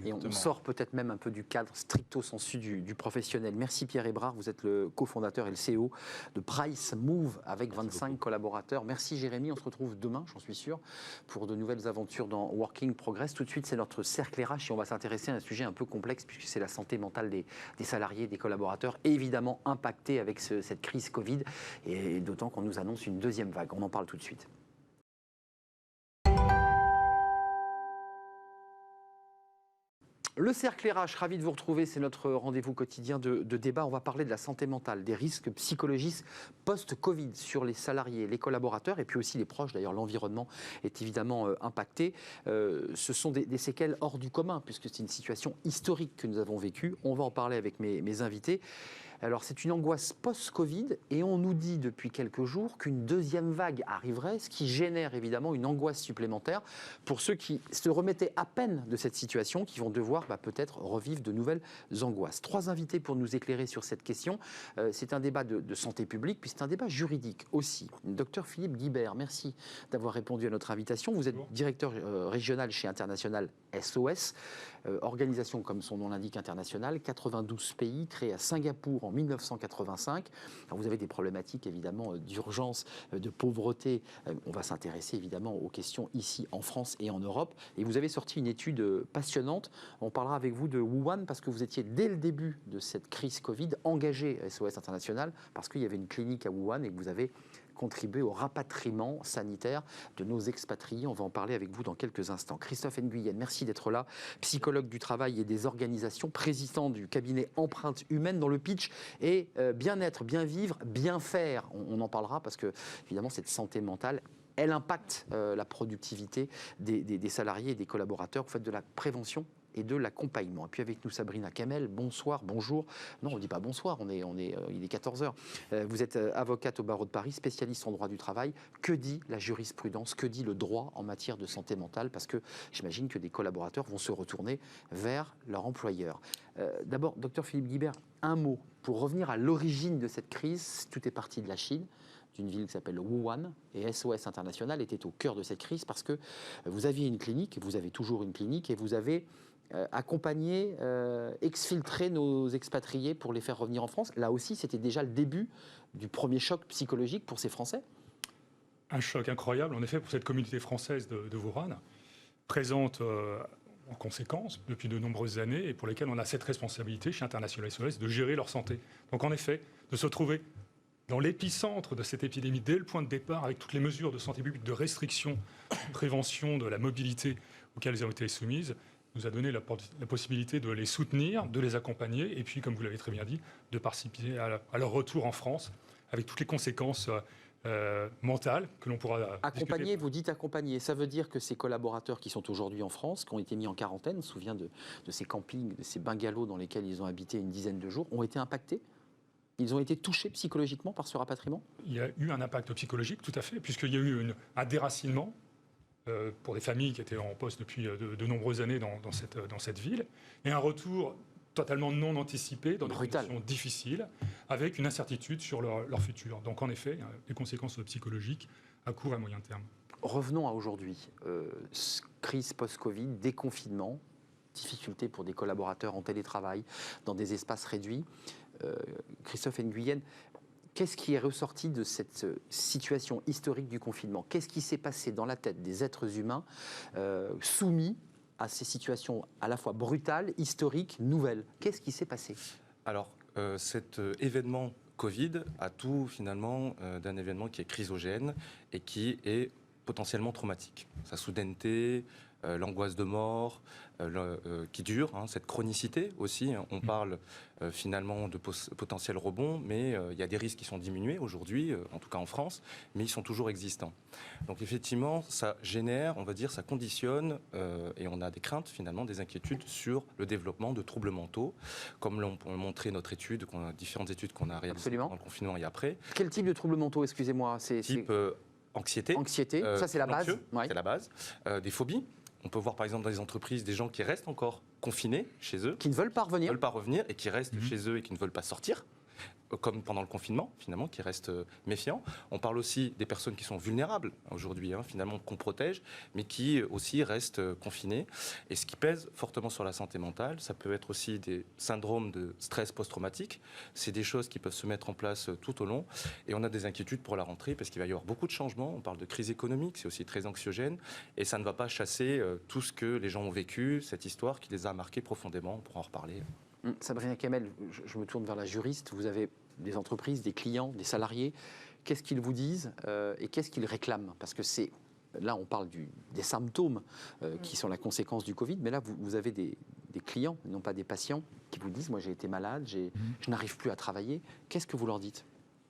et on sort peut-être même un peu du cadre stricto sensu du professionnel. Merci Pierre Hébrard, vous êtes le cofondateur et le CEO de Price Move avec 25 collaborateurs. Merci Jérémy, on se retrouve demain, j'en suis sûr, pour de nouvelles aventures dans Working Progress. Tout de suite, c'est notre cercle RH et on va s'intéresser à un sujet un peu complexe puisque c'est la santé mentale des salariés, des collaborateurs, évidemment impactés avec cette crise Covid, et d'autant qu'on nous annonce une deuxième vague. On en parle tout de suite. Le cercle RH, ravi de vous retrouver, c'est notre rendez-vous quotidien de débat. On va parler de la santé mentale, des risques psychologiques post-Covid sur les salariés, les collaborateurs et puis aussi les proches. D'ailleurs, l'environnement est évidemment impacté. Ce sont des séquelles hors du commun puisque c'est une situation historique que nous avons vécue. On va en parler avec mes invités. Alors, c'est une angoisse post-Covid et on nous dit depuis quelques jours qu'une deuxième vague arriverait, ce qui génère évidemment une angoisse supplémentaire pour ceux qui se remettaient à peine de cette situation, qui vont devoir peut-être revivre de nouvelles angoisses. 3 invités pour nous éclairer sur cette question. C'est un débat de santé publique, puis c'est un débat juridique aussi. Docteur Philippe Guibert, merci d'avoir répondu à notre invitation. Vous êtes directeur régional chez International SOS, organisation comme son nom l'indique internationale, 92 pays, créée à Singapour en 1985. Alors vous avez des problématiques évidemment d'urgence, de pauvreté. On va s'intéresser évidemment aux questions ici en France et en Europe. Et vous avez sorti une étude passionnante. On parlera avec vous de Wuhan parce que vous étiez dès le début de cette crise Covid engagé à SOS International parce qu'il y avait une clinique à Wuhan et que vous avez contribué au rapatriement sanitaire de nos expatriés. On va en parler avec vous dans quelques instants. Christophe Nguyen, merci d'être là, psychologue du travail et des organisations, président du cabinet Empreinte Humaine, dont le pitch est bien-être, bien vivre, bien faire. On en parlera parce que, évidemment, cette santé mentale elle impacte la productivité des salariés et des collaborateurs. Vous faites de la prévention et de l'accompagnement. Et puis avec nous, Sabrina Kamel, bonsoir, bonjour. Non, on ne dit pas bonsoir, il est 14h. Vous êtes avocate au barreau de Paris, spécialiste en droit du travail. Que dit la jurisprudence, que dit le droit en matière de santé mentale? Parce que j'imagine que des collaborateurs vont se retourner vers leur employeur. D'abord, docteur Philippe Guibert, un mot pour revenir à l'origine de cette crise. Tout est parti de la Chine, d'une ville qui s'appelle Wuhan, et SOS International était au cœur de cette crise parce que vous aviez une clinique, vous avez toujours une clinique, et vous avez accompagné, exfiltré nos expatriés pour les faire revenir en France. Là aussi, c'était déjà le début du premier choc psychologique pour ces Français. Un choc incroyable, en effet, pour cette communauté française de Wuhan, présente en conséquence depuis de nombreuses années et pour lesquelles on a cette responsabilité chez International SOS de gérer leur santé. Donc en effet, de se trouver dans l'épicentre de cette épidémie dès le point de départ, avec toutes les mesures de santé publique, de restriction, de prévention de la mobilité auxquelles elles ont été soumises, nous a donné la possibilité de les soutenir, de les accompagner et puis, comme vous l'avez très bien dit, de participer à leur retour en France avec toutes les conséquences mentales que l'on pourra accompagner, discuter. vous dites accompagner, ça veut dire que ces collaborateurs qui sont aujourd'hui en France, qui ont été mis en quarantaine, on se souvient de ces campings, de ces bungalows dans lesquels ils ont habité une dizaine de jours, ont été impactés? Ils ont été touchés psychologiquement par ce rapatriement? Il y a eu un impact psychologique, tout à fait, puisqu'il y a eu un déracinement pour des familles qui étaient en poste depuis de nombreuses années dans cette ville, et un retour totalement non anticipé dans des conditions difficiles, avec une incertitude sur leur futur. Donc en effet, des conséquences psychologiques à court et à moyen terme. Revenons à aujourd'hui. Crise post-Covid, déconfinement, difficultés pour des collaborateurs en télétravail, dans des espaces réduits. Christophe Nguyen, qu'est-ce qui est ressorti de cette situation historique du confinement? Qu'est-ce qui s'est passé dans la tête des êtres humains soumis à ces situations à la fois brutales, historiques, nouvelles? Qu'est-ce qui s'est passé? Alors, cet événement Covid a tout finalement d'un événement qui est chrysogène et qui est potentiellement traumatique. Sa soudaineté, l'angoisse de mort, qui dure, cette chronicité aussi. On parle finalement de potentiel rebond, mais il y a des risques qui sont diminués aujourd'hui, en tout cas en France, mais ils sont toujours existants. Donc effectivement, ça génère, on va dire, ça conditionne, et on a des craintes finalement, des inquiétudes sur le développement de troubles mentaux, comme l'ont montré notre étude, différentes études qu'on a réalisées pendant le confinement et après. Quel type de troubles mentaux, excusez-moi? Type anxiété. Anxiété, ça c'est la base. Ouais. C'est la base. Des phobies. On peut voir par exemple dans les entreprises des gens qui restent encore confinés chez eux. Qui ne veulent pas revenir. Qui ne veulent pas revenir et qui restent chez eux et qui ne veulent pas sortir, comme pendant le confinement, finalement, qui restent méfiants. On parle aussi des personnes qui sont vulnérables aujourd'hui, finalement, qu'on protège, mais qui aussi restent confinées. Et ce qui pèse fortement sur la santé mentale, ça peut être aussi des syndromes de stress post-traumatique. C'est des choses qui peuvent se mettre en place tout au long. Et on a des inquiétudes pour la rentrée, parce qu'il va y avoir beaucoup de changements. On parle de crise économique, c'est aussi très anxiogène. Et ça ne va pas chasser tout ce que les gens ont vécu, cette histoire qui les a marqués profondément. On pourra en reparler. Sabrina Kamel, je me tourne vers la juriste. Vous avez des entreprises, des clients, des salariés. Qu'est-ce qu'ils vous disent et qu'est-ce qu'ils réclament? Parce que là, on parle des symptômes qui sont la conséquence du Covid, mais là, vous avez des clients, non pas des patients, qui vous disent, moi j'ai été malade, je n'arrive plus à travailler. Qu'est-ce que vous leur dites?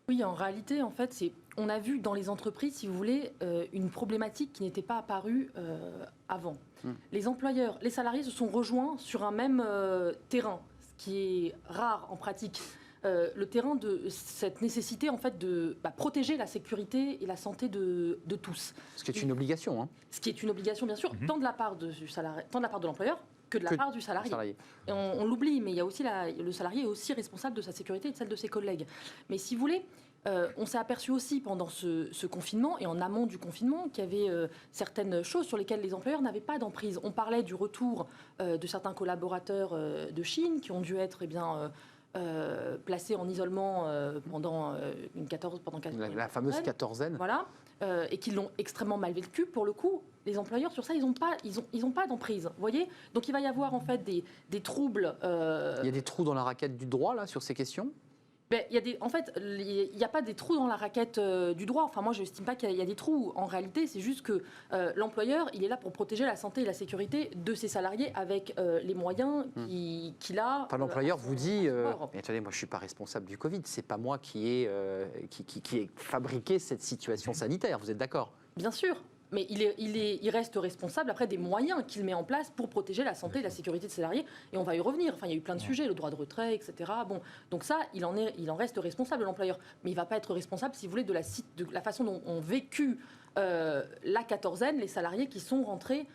Oui, en réalité, en fait, on a vu dans les entreprises, si vous voulez, une problématique qui n'était pas apparue avant. Les employeurs, les salariés se sont rejoints sur un même terrain, ce qui est rare en pratique. Le terrain de cette nécessité en fait de protéger la sécurité et la santé de tous. Ce qui est une obligation. Hein. Ce qui est une obligation, bien sûr, tant de la part de l'employeur que de la part du salarié. Et on l'oublie, mais il y a aussi le salarié est aussi responsable de sa sécurité et de celle de ses collègues. Mais si vous voulez, on s'est aperçu aussi pendant ce confinement et en amont du confinement qu'il y avait certaines choses sur lesquelles les employeurs n'avaient pas d'emprise. On parlait du retour de certains collaborateurs de Chine qui ont dû être placés en isolement pendant la fameuse quatorzaine. Voilà, et qui l'ont extrêmement mal vécu. Pour le coup, les employeurs sur ça, ils n'ont pas d'emprise. Vous voyez, donc il va y avoir en fait des troubles. Il y a des trous dans la raquette du droit là sur ces questions. Il n'y a pas des trous dans la raquette du droit. Enfin, moi, je n'estime pas qu'il y a des trous. En réalité, c'est juste que l'employeur, il est là pour protéger la santé et la sécurité de ses salariés avec les moyens qu'il a. Enfin, l'employeur vous dit mais attendez, moi, je ne suis pas responsable du Covid. Ce n'est pas moi qui ai fabriqué cette situation sanitaire. Vous êtes d'accord? Bien sûr. Mais il reste responsable après des moyens qu'il met en place pour protéger la santé et la sécurité des salariés. Et on va y revenir. Enfin, il y a eu plein de sujets, le droit de retrait, etc. Bon, donc ça, il en reste responsable, l'employeur. Mais il ne va pas être responsable, si vous voulez, de la façon dont ont vécu la quatorzaine les salariés qui sont rentrés.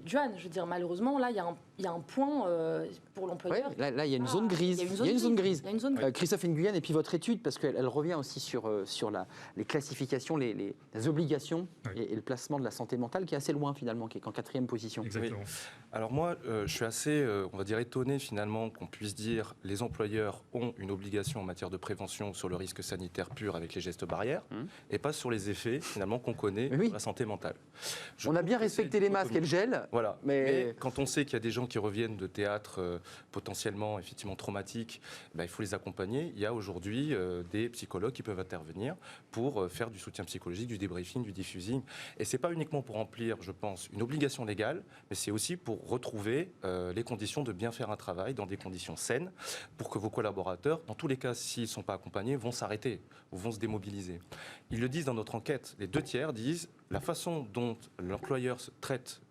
Johan, je veux dire, malheureusement, là, il y a un point pour l'employeur. Ouais, là, il y a une zone grise. Il y a une zone grise. Christophe Nguyen, et puis votre étude, parce qu'elle revient aussi sur les classifications, les obligations et le placement de la santé mentale, qui est assez loin finalement, qui est en 4e position. Exactement. Oui. Alors moi, je suis assez, on va dire, étonné finalement qu'on puisse dire les employeurs ont une obligation en matière de prévention sur le risque sanitaire pur avec les gestes barrières, et pas sur les effets finalement qu'on connaît de la santé mentale. On a bien respecté les masques et le gel. Voilà. Mais quand on sait qu'il y a des gens qui reviennent de théâtre potentiellement effectivement traumatiques, il faut les accompagner. Il y a aujourd'hui des psychologues qui peuvent intervenir pour faire du soutien psychologique, du débriefing, du diffusing. Et c'est pas uniquement pour remplir, je pense, une obligation légale, mais c'est aussi pour retrouver les conditions de bien faire un travail dans des conditions saines, pour que vos collaborateurs, dans tous les cas, s'ils ne sont pas accompagnés, vont s'arrêter ou vont se démobiliser. Ils le disent dans notre enquête. Les 2/3 disent la façon dont l'employeur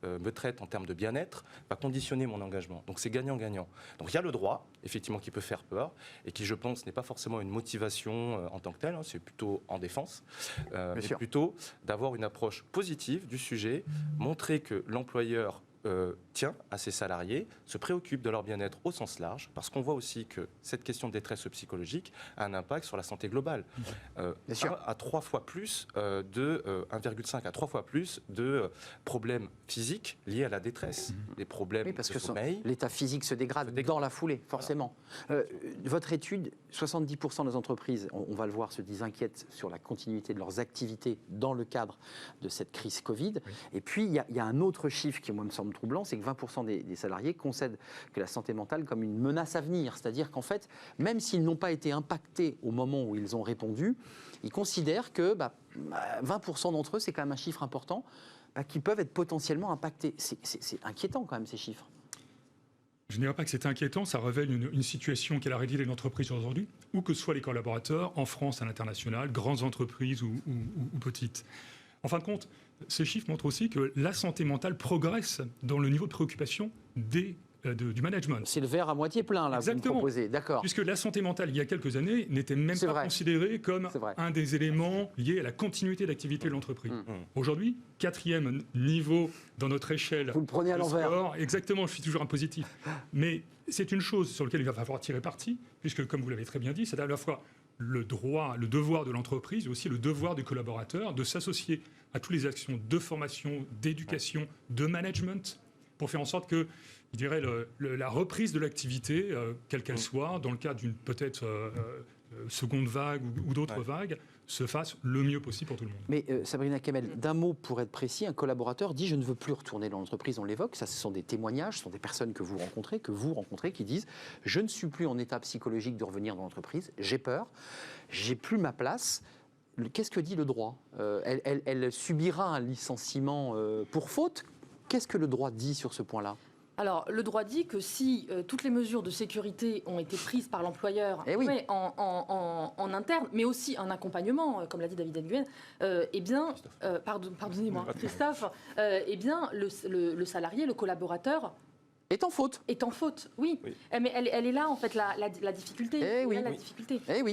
me traite en termes de bien-être va conditionner mon engagement. Donc c'est gagnant-gagnant. Donc il y a le droit, effectivement, qui peut faire peur et qui, je pense, n'est pas forcément une motivation en tant que telle, c'est plutôt en défense, mais plutôt d'avoir une approche positive du sujet, montrer que l'employeur tient à ses salariés, se préoccupe de leur bien-être au sens large, parce qu'on voit aussi que cette question de détresse psychologique a un impact sur la santé globale. 1,5 fois plus de problèmes physiques liés à la détresse, des problèmes parce de que sommeil. L'état physique se dégrade dans la foulée, forcément. Voilà. Votre étude, 70% des entreprises, on va le voir, se disent inquiètes sur la continuité de leurs activités dans le cadre de cette crise Covid. Oui. Et puis, il y a un autre chiffre qui, moi, me semble troublant, c'est que 20% des salariés concèdent que la santé mentale comme une menace à venir. C'est-à-dire qu'en fait, même s'ils n'ont pas été impactés au moment où ils ont répondu, ils considèrent que 20% d'entre eux, c'est quand même un chiffre important, qui peuvent être potentiellement impactés. C'est inquiétant quand même, ces chiffres. Je ne dirais pas que c'est inquiétant, ça révèle une situation qu'elle a rédigée l'entreprise aujourd'hui, où que soient les collaborateurs, en France, à l'international, grandes entreprises ou petites. En fin de compte, ces chiffres montrent aussi que la santé mentale progresse dans le niveau de préoccupation du management. C'est le verre à moitié plein, là, exactement. Vous me proposez, d'accord. Puisque la santé mentale, il y a quelques années, n'était même pas considérée comme un des éléments liés à la continuité d'activité de l'entreprise. Aujourd'hui, 4e niveau dans notre échelle. Vous le prenez à l'envers. Exactement, je suis toujours un positif. Mais c'est une chose sur laquelle il va falloir tirer parti, puisque, comme vous l'avez très bien dit, c'est à la fois le droit, le devoir de l'entreprise, et aussi le devoir des collaborateurs de s'associer à toutes les actions de formation, d'éducation, de management, pour faire en sorte que, je dirais, la reprise de l'activité, quelle qu'elle soit, dans le cadre d'une peut-être seconde vague ou d'autres vagues, se fasse le mieux possible pour tout le monde. Mais Sabrina Kamel, d'un mot pour être précis, un collaborateur dit « je ne veux plus retourner dans l'entreprise », on l'évoque, ça ce sont des témoignages, ce sont des personnes que vous rencontrez, qui disent « je ne suis plus en état psychologique de revenir dans l'entreprise, j'ai peur, j'ai plus ma place ». Qu'est-ce que dit le droit ? Elle subira un licenciement pour faute. Qu'est-ce que le droit dit sur ce point-là ? Alors, le droit dit que si toutes les mesures de sécurité ont été prises par l'employeur en interne, mais aussi un accompagnement, comme l'a dit David Nguyen, pardonnez-moi, Christophe, le salarié, le collaborateur est en faute. Est en faute, oui. Mais elle est là, en fait, la difficulté.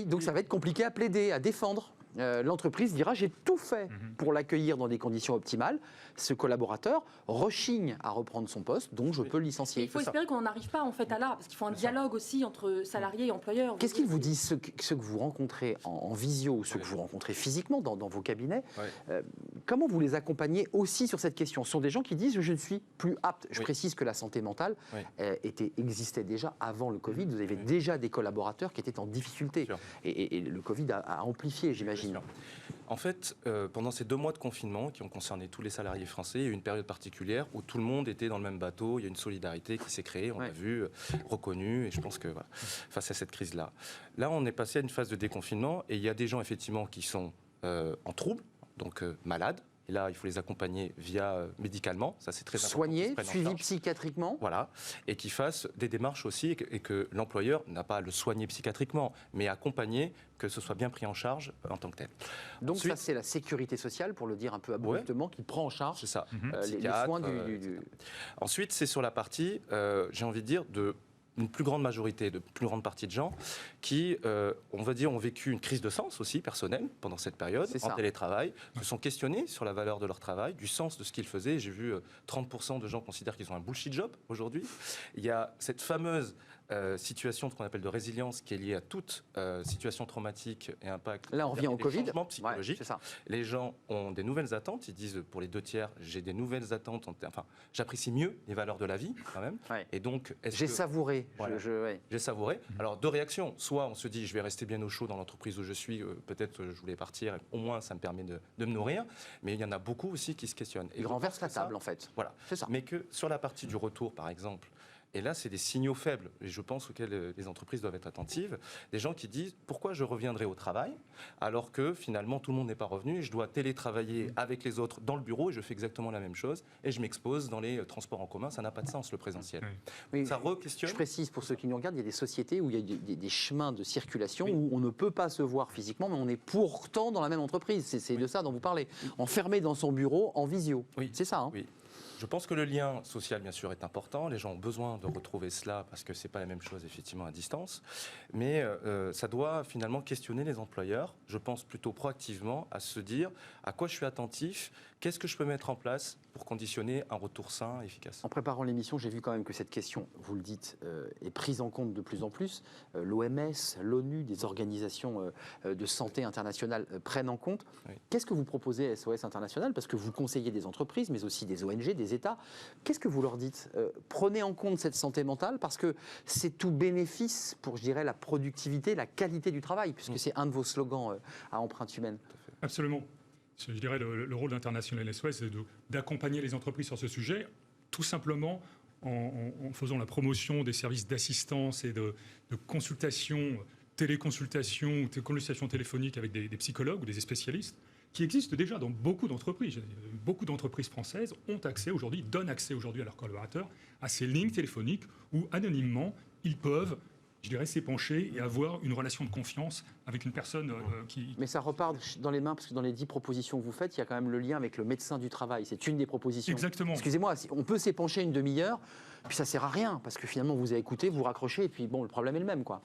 Donc ça va être compliqué à plaider, à défendre. L'entreprise dira j'ai tout fait pour l'accueillir dans des conditions optimales. Ce collaborateur rechigne à reprendre son poste, donc je peux le licencier. Il faut espérer qu'on n'en arrive pas en fait à là, parce qu'il faut un dialogue aussi entre salariés et employeurs. Qu'est-ce qu'ils vous disent, ceux que vous rencontrez en visio ou ceux que vous rencontrez physiquement dans vos cabinets comment vous les accompagnez aussi sur cette question ? Ce sont des gens qui disent je ne suis plus apte. Je précise que la santé mentale existait déjà avant le Covid. Vous avez déjà des collaborateurs qui étaient en difficulté. Et le Covid a amplifié, j'imagine. En fait, pendant ces 2 mois de confinement qui ont concerné tous les salariés français, il y a eu une période particulière où tout le monde était dans le même bateau. Il y a une solidarité qui s'est créée, on l'a vu, reconnue. Et je pense que face à cette crise-là, on est passé à une phase de déconfinement et il y a des gens effectivement qui sont en trouble, donc malades, Et là, il faut les accompagner via médicalement. Ça, c'est très important. Soigner, suivi psychiatriquement. Voilà. Et qu'ils fassent des démarches aussi et que l'employeur n'a pas à le soigner psychiatriquement, mais accompagner, que ce soit bien pris en charge en tant que tel. Donc Ensuite, ça, c'est la sécurité sociale, pour le dire un peu abruptement, qui prend en charge c'est ça. les soins du... Ensuite, c'est sur la partie, j'ai envie de dire, une plus grande majorité, de plus grande partie de gens qui, on va dire, ont vécu une crise de sens aussi personnelle pendant cette période, en télétravail, se sont questionnés sur la valeur de leur travail, du sens de ce qu'ils faisaient. J'ai vu 30% de gens considèrent qu'ils ont un bullshit job aujourd'hui. Il y a cette fameuse situation, ce qu'on appelle de résilience, qui est liée à toute situation traumatique et impact. Là, on revient au Covid. Changement psychologique. Ouais, c'est ça. Les gens ont des nouvelles attentes. Ils disent, pour les 2/3, j'ai des nouvelles attentes. Enfin, j'apprécie mieux les valeurs de la vie, quand même. Ouais. Et donc, j'ai savouré. Voilà. J'ai savouré. Alors, deux réactions. Soit on se dit, je vais rester bien au chaud dans l'entreprise où je suis. Peut-être je voulais partir. Au moins, ça me permet de me nourrir. Mais il y en a beaucoup aussi qui se questionnent. Ils renversent la table, en fait. Voilà. C'est ça. Mais que sur la partie du retour, par exemple, et là, c'est des signaux faibles, et je pense auxquels les entreprises doivent être attentives. Des gens qui disent, pourquoi je reviendrai au travail, alors que finalement, tout le monde n'est pas revenu, et je dois télétravailler avec les autres dans le bureau, et je fais exactement la même chose, et je m'expose dans les transports en commun. Ça n'a pas de sens, le présentiel. Oui, ça re-questionne. Je précise, pour ceux qui nous regardent, il y a des sociétés où il y a des chemins de circulation où on ne peut pas se voir physiquement, mais on est pourtant dans la même entreprise. C'est de ça dont vous parlez. Enfermé dans son bureau, en visio. Oui. C'est ça, hein. Oui. Je pense que le lien social, bien sûr, est important. Les gens ont besoin de retrouver cela parce que ce n'est pas la même chose, effectivement, à distance. Mais ça doit finalement questionner les employeurs, je pense plutôt proactivement, à se dire à quoi je suis attentif, qu'est-ce que je peux mettre en place pour conditionner un retour sain et efficace. En préparant l'émission, j'ai vu quand même que cette question, vous le dites, est prise en compte de plus en plus. L'OMS, l'ONU, des organisations de santé internationales prennent en compte. Oui. Qu'est-ce que vous proposez à SOS International? Parce que vous conseillez des entreprises, mais aussi des ONG, des États. Qu'est-ce que vous leur dites? Prenez en compte cette santé mentale parce que c'est tout bénéfice pour, je dirais, la productivité, la qualité du travail, puisque c'est un de vos slogans à empreinte humaine. Absolument. Je dirais le rôle d'International SOS, c'est d'accompagner les entreprises sur ce sujet, tout simplement en faisant la promotion des services d'assistance et de consultation, téléconsultation ou consultation téléphonique avec des psychologues ou des spécialistes, qui existent déjà dans beaucoup d'entreprises. Beaucoup d'entreprises françaises ont accès aujourd'hui, donnent accès aujourd'hui à leurs collaborateurs à ces lignes téléphoniques où, anonymement, ils peuvent, je dirais, s'épancher et avoir une relation de confiance avec une personne qui... Mais ça repart dans les mains, parce que dans les 10 propositions que vous faites, il y a quand même le lien avec le médecin du travail. C'est une des propositions. Exactement. Excusez-moi, on peut s'épancher une demi-heure, puis ça ne sert à rien, parce que finalement, vous avez écouté, vous raccrochez, et puis bon, le problème est le même, quoi.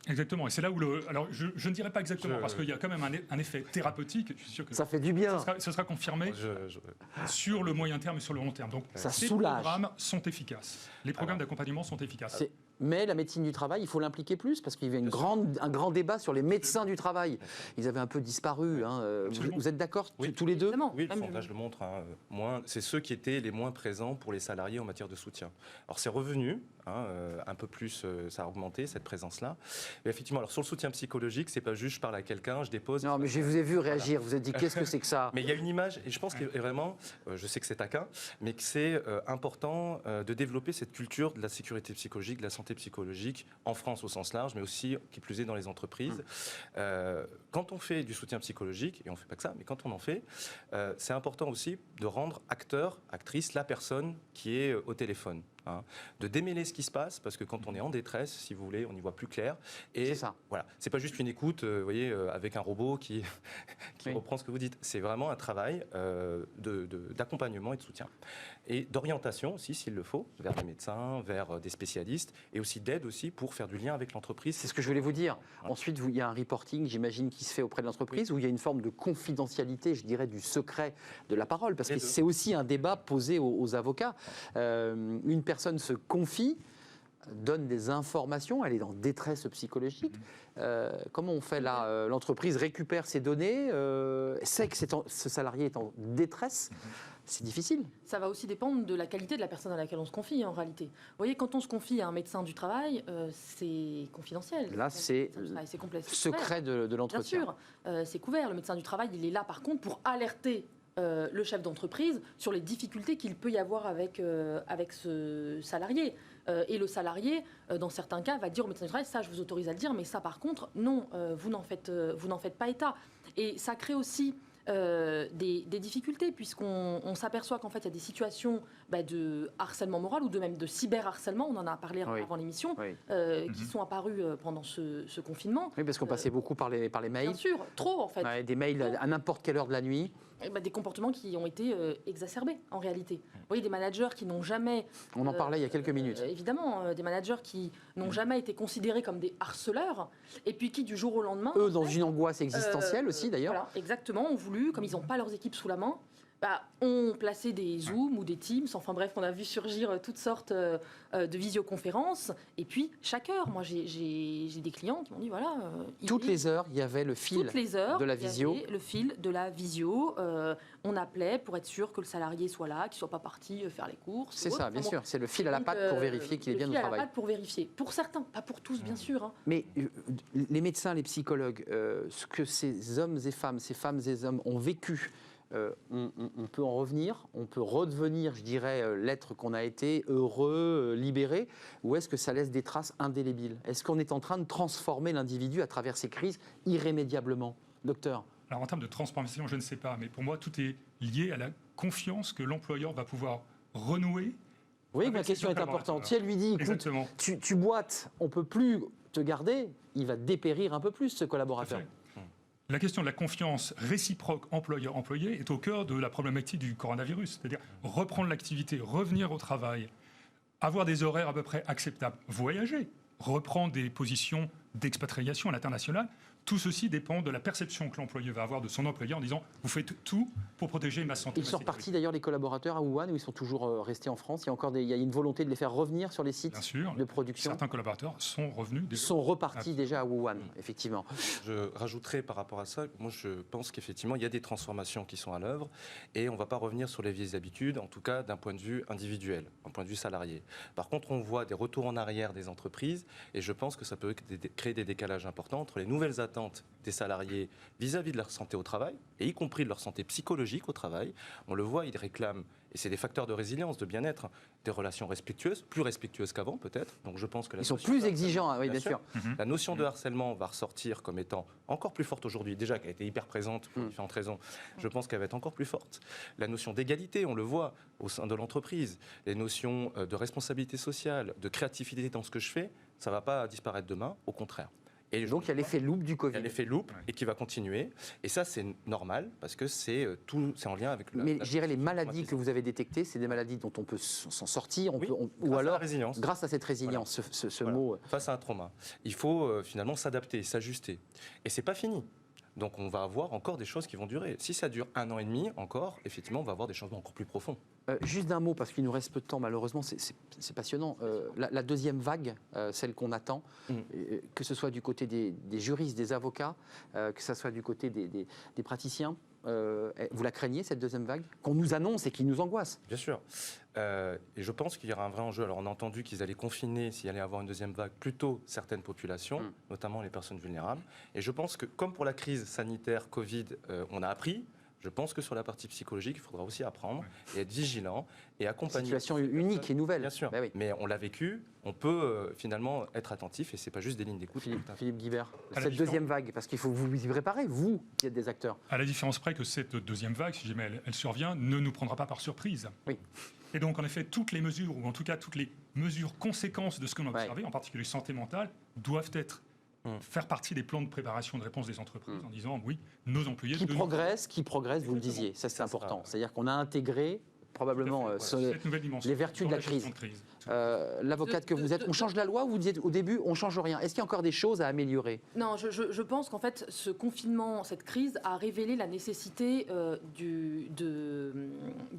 Exactement, et c'est là où alors je ne dirais pas exactement, parce qu'il y a quand même un effet thérapeutique. Je suis sûr que ça fait du bien. Ce sera confirmé sur le moyen terme et sur le long terme. Donc ça ces soulage. Programmes sont efficaces. Les programmes d'accompagnement sont efficaces. Mais la médecine du travail, il faut l'impliquer plus, parce qu'il y avait un grand débat sur les médecins du travail. Ils avaient un peu disparu. Hein. Vous êtes d'accord tous les deux? Oui, le sondage le montre. C'est ceux qui étaient les moins présents pour les salariés en matière de soutien. Alors c'est revenu, un peu plus, ça a augmenté cette présence-là. Mais effectivement, alors sur le soutien psychologique, c'est pas juste je parle à quelqu'un, je dépose. Non, mais je vous ai vu réagir. Voilà. Vous avez dit qu'est-ce que c'est que ça? Mais il y a une image, et je pense que vraiment, je sais que c'est taquin, mais que c'est important de développer cette culture de la sécurité psychologique, de la santé psychologique en France au sens large, mais aussi, qui plus est, dans les entreprises. Quand on fait du soutien psychologique, et on ne fait pas que ça, mais quand on en fait, c'est important aussi de rendre acteur, actrice, la personne qui est au téléphone. De démêler ce qui se passe, parce que quand on est en détresse, si vous voulez, on y voit plus clair. Et c'est ça. Voilà, c'est pas juste une écoute, vous voyez, avec un robot qui reprend ce que vous dites. C'est vraiment un travail d'accompagnement et de soutien. Et d'orientation aussi, s'il le faut, vers des médecins, vers des spécialistes, et aussi d'aide aussi pour faire du lien avec l'entreprise. C'est ce que je voulais vous dire. Voilà. Ensuite, il y a un reporting, j'imagine, qui se fait auprès de l'entreprise, où il y a une forme de confidentialité, je dirais, du secret de la parole, parce que c'est aussi un débat posé aux avocats. Une personne se confie, donne des informations, elle est en détresse psychologique. Comment on fait là? L'entreprise récupère ses données, sait que ce salarié est en détresse. C'est difficile. Ça va aussi dépendre de la qualité de la personne à laquelle on se confie, en réalité. Vous voyez, quand on se confie à un médecin du travail, c'est confidentiel. Là, c'est secret de l'entretien. Bien sûr, c'est couvert. Le médecin du travail, il est là, par contre, pour alerter le chef d'entreprise sur les difficultés qu'il peut y avoir avec ce salarié. Et le salarié, dans certains cas, va dire au médecin du travail, ça je vous autorise à le dire, mais ça par contre, non, vous n'en faites pas état. Et ça crée aussi des difficultés, puisqu'on s'aperçoit qu'en fait, il y a des situations de harcèlement moral ou même de cyberharcèlement, on en a parlé avant l'émission, qui sont apparues pendant ce confinement. Oui, parce qu'on passait beaucoup par les mails. Bien sûr, trop en fait. Ouais, des mails à n'importe quelle heure de la nuit. Des comportements qui ont été exacerbés en réalité. Vous voyez, des managers qui n'ont jamais... On en parlait il y a quelques minutes. Évidemment, des managers qui n'ont jamais été considérés comme des harceleurs, et puis qui du jour au lendemain... Eux, dans une angoisse existentielle aussi d'ailleurs. Voilà, exactement, ont voulu, comme ils n'ont pas leurs équipes sous la main, ont placé des Zooms ou des Teams, enfin bref, on a vu surgir toutes sortes de visioconférences, et puis chaque heure, moi j'ai des clients qui m'ont dit voilà... toutes les heures, il y avait le fil de la visio. Il y avait le fil de la visio, on appelait pour être sûr que le salarié soit là, qu'il ne soit pas parti faire les courses. C'est ça, bien sûr, c'est le fil à la patte pour vérifier qu'il est bien au travail. Le fil à la patte pour vérifier, pour certains, pas pour tous bien sûr. Hein. Mais les médecins, les psychologues, ce que ces hommes et femmes, ces femmes et ces hommes ont vécu, on peut en revenir, on peut redevenir, je dirais, l'être qu'on a été, heureux, libéré, ou est-ce que ça laisse des traces indélébiles? Est-ce qu'on est en train de transformer l'individu à travers ces crises irrémédiablement? Docteur? Alors en termes de transformation, je ne sais pas, mais pour moi, tout est lié à la confiance que l'employeur va pouvoir renouer. Vous voyez que ma question est importante. Si elle lui dit, écoute, tu boites, on ne peut plus te garder, il va dépérir un peu plus, ce collaborateur. La question de la confiance réciproque employeur-employé est au cœur de la problématique du coronavirus. C'est-à-dire reprendre l'activité, revenir au travail, avoir des horaires à peu près acceptables, voyager, reprendre des positions d'expatriation à l'international. Tout ceci dépend de la perception que l'employeur va avoir de son employeur en disant « vous faites tout pour protéger ma santé ». Ils sont repartis d'ailleurs, les collaborateurs à Wuhan, ou ils sont toujours restés en France? Il y a une volonté de les faire revenir sur les sites de production? Certains collaborateurs sont revenus. Sont repartis déjà à Wuhan, effectivement. Je rajouterai par rapport à ça, moi je pense qu'effectivement il y a des transformations qui sont à l'œuvre et on ne va pas revenir sur les vieilles habitudes, en tout cas d'un point de vue individuel, d'un point de vue salarié. Par contre, on voit des retours en arrière des entreprises et je pense que ça peut créer des décalages importants entre les nouvelles attentes des salariés vis-à-vis de leur santé au travail, et y compris de leur santé psychologique au travail. On le voit, ils réclament, et c'est des facteurs de résilience, de bien-être, des relations respectueuses, plus respectueuses qu'avant peut-être. Donc je pense que ils sont plus exigeants, oui, bien sûr. La notion de harcèlement va ressortir comme étant encore plus forte aujourd'hui, déjà qu'elle a été hyper présente pour différentes raisons. Je pense qu'elle va être encore plus forte. La notion d'égalité, on le voit au sein de l'entreprise. Les notions de responsabilité sociale, de créativité dans ce que je fais, ça ne va pas disparaître demain, au contraire. Et donc il y a l'effet loupe du Covid. Il y a l'effet loupe et qui va continuer. Et ça, c'est normal parce que c'est en lien avec Mais je dirais les maladies que vous avez détectées, c'est des maladies dont on peut s'en sortir, ou alors grâce à cette résilience, voilà. ce mot. Face à un trauma, il faut finalement s'adapter, s'ajuster. Et c'est pas fini. Donc on va avoir encore des choses qui vont durer. Si ça dure 1 an et demi encore, effectivement, on va avoir des changements encore plus profonds. Juste d'un mot, parce qu'il nous reste peu de temps, malheureusement, c'est passionnant. La deuxième vague, celle qu'on attend, que ce soit du côté des juristes, des avocats, que ce soit du côté des praticiens, vous la craignez, cette deuxième vague, qu'on nous annonce et qui nous angoisse? Bien sûr. Et je pense qu'il y aura un vrai enjeu. Alors on a entendu qu'ils allaient confiner, s'il allait y avoir une deuxième vague, plutôt certaines populations, notamment les personnes vulnérables. Et je pense que, comme pour la crise sanitaire Covid, on a appris, je pense que sur la partie psychologique, il faudra aussi apprendre et être vigilant et accompagner. Situation unique et nouvelle. Bien sûr, oui. Mais on l'a vécu, on peut finalement être attentif et ce n'est pas juste des lignes d'écoute. Philippe Guibert, cette deuxième vague, parce qu'il faut vous y préparer, vous qui êtes des acteurs. À la différence près que cette deuxième vague, si jamais elle survient, ne nous prendra pas par surprise. Oui. Et donc, en effet, toutes les mesures, ou en tout cas toutes les mesures conséquences de ce qu'on a observé, en particulier santé mentale, doivent faire partie des plans de préparation de réponse des entreprises en disant oui, nos employés... Qui progressent, vous le disiez, ça c'est important. C'est-à-dire qu'on a intégré probablement les vertus de la crise. L'avocate que vous êtes, on change la loi ou vous dites au début on change rien? Est-ce qu'il y a encore des choses à améliorer? Non, je pense qu'en fait ce confinement, cette crise a révélé la nécessité du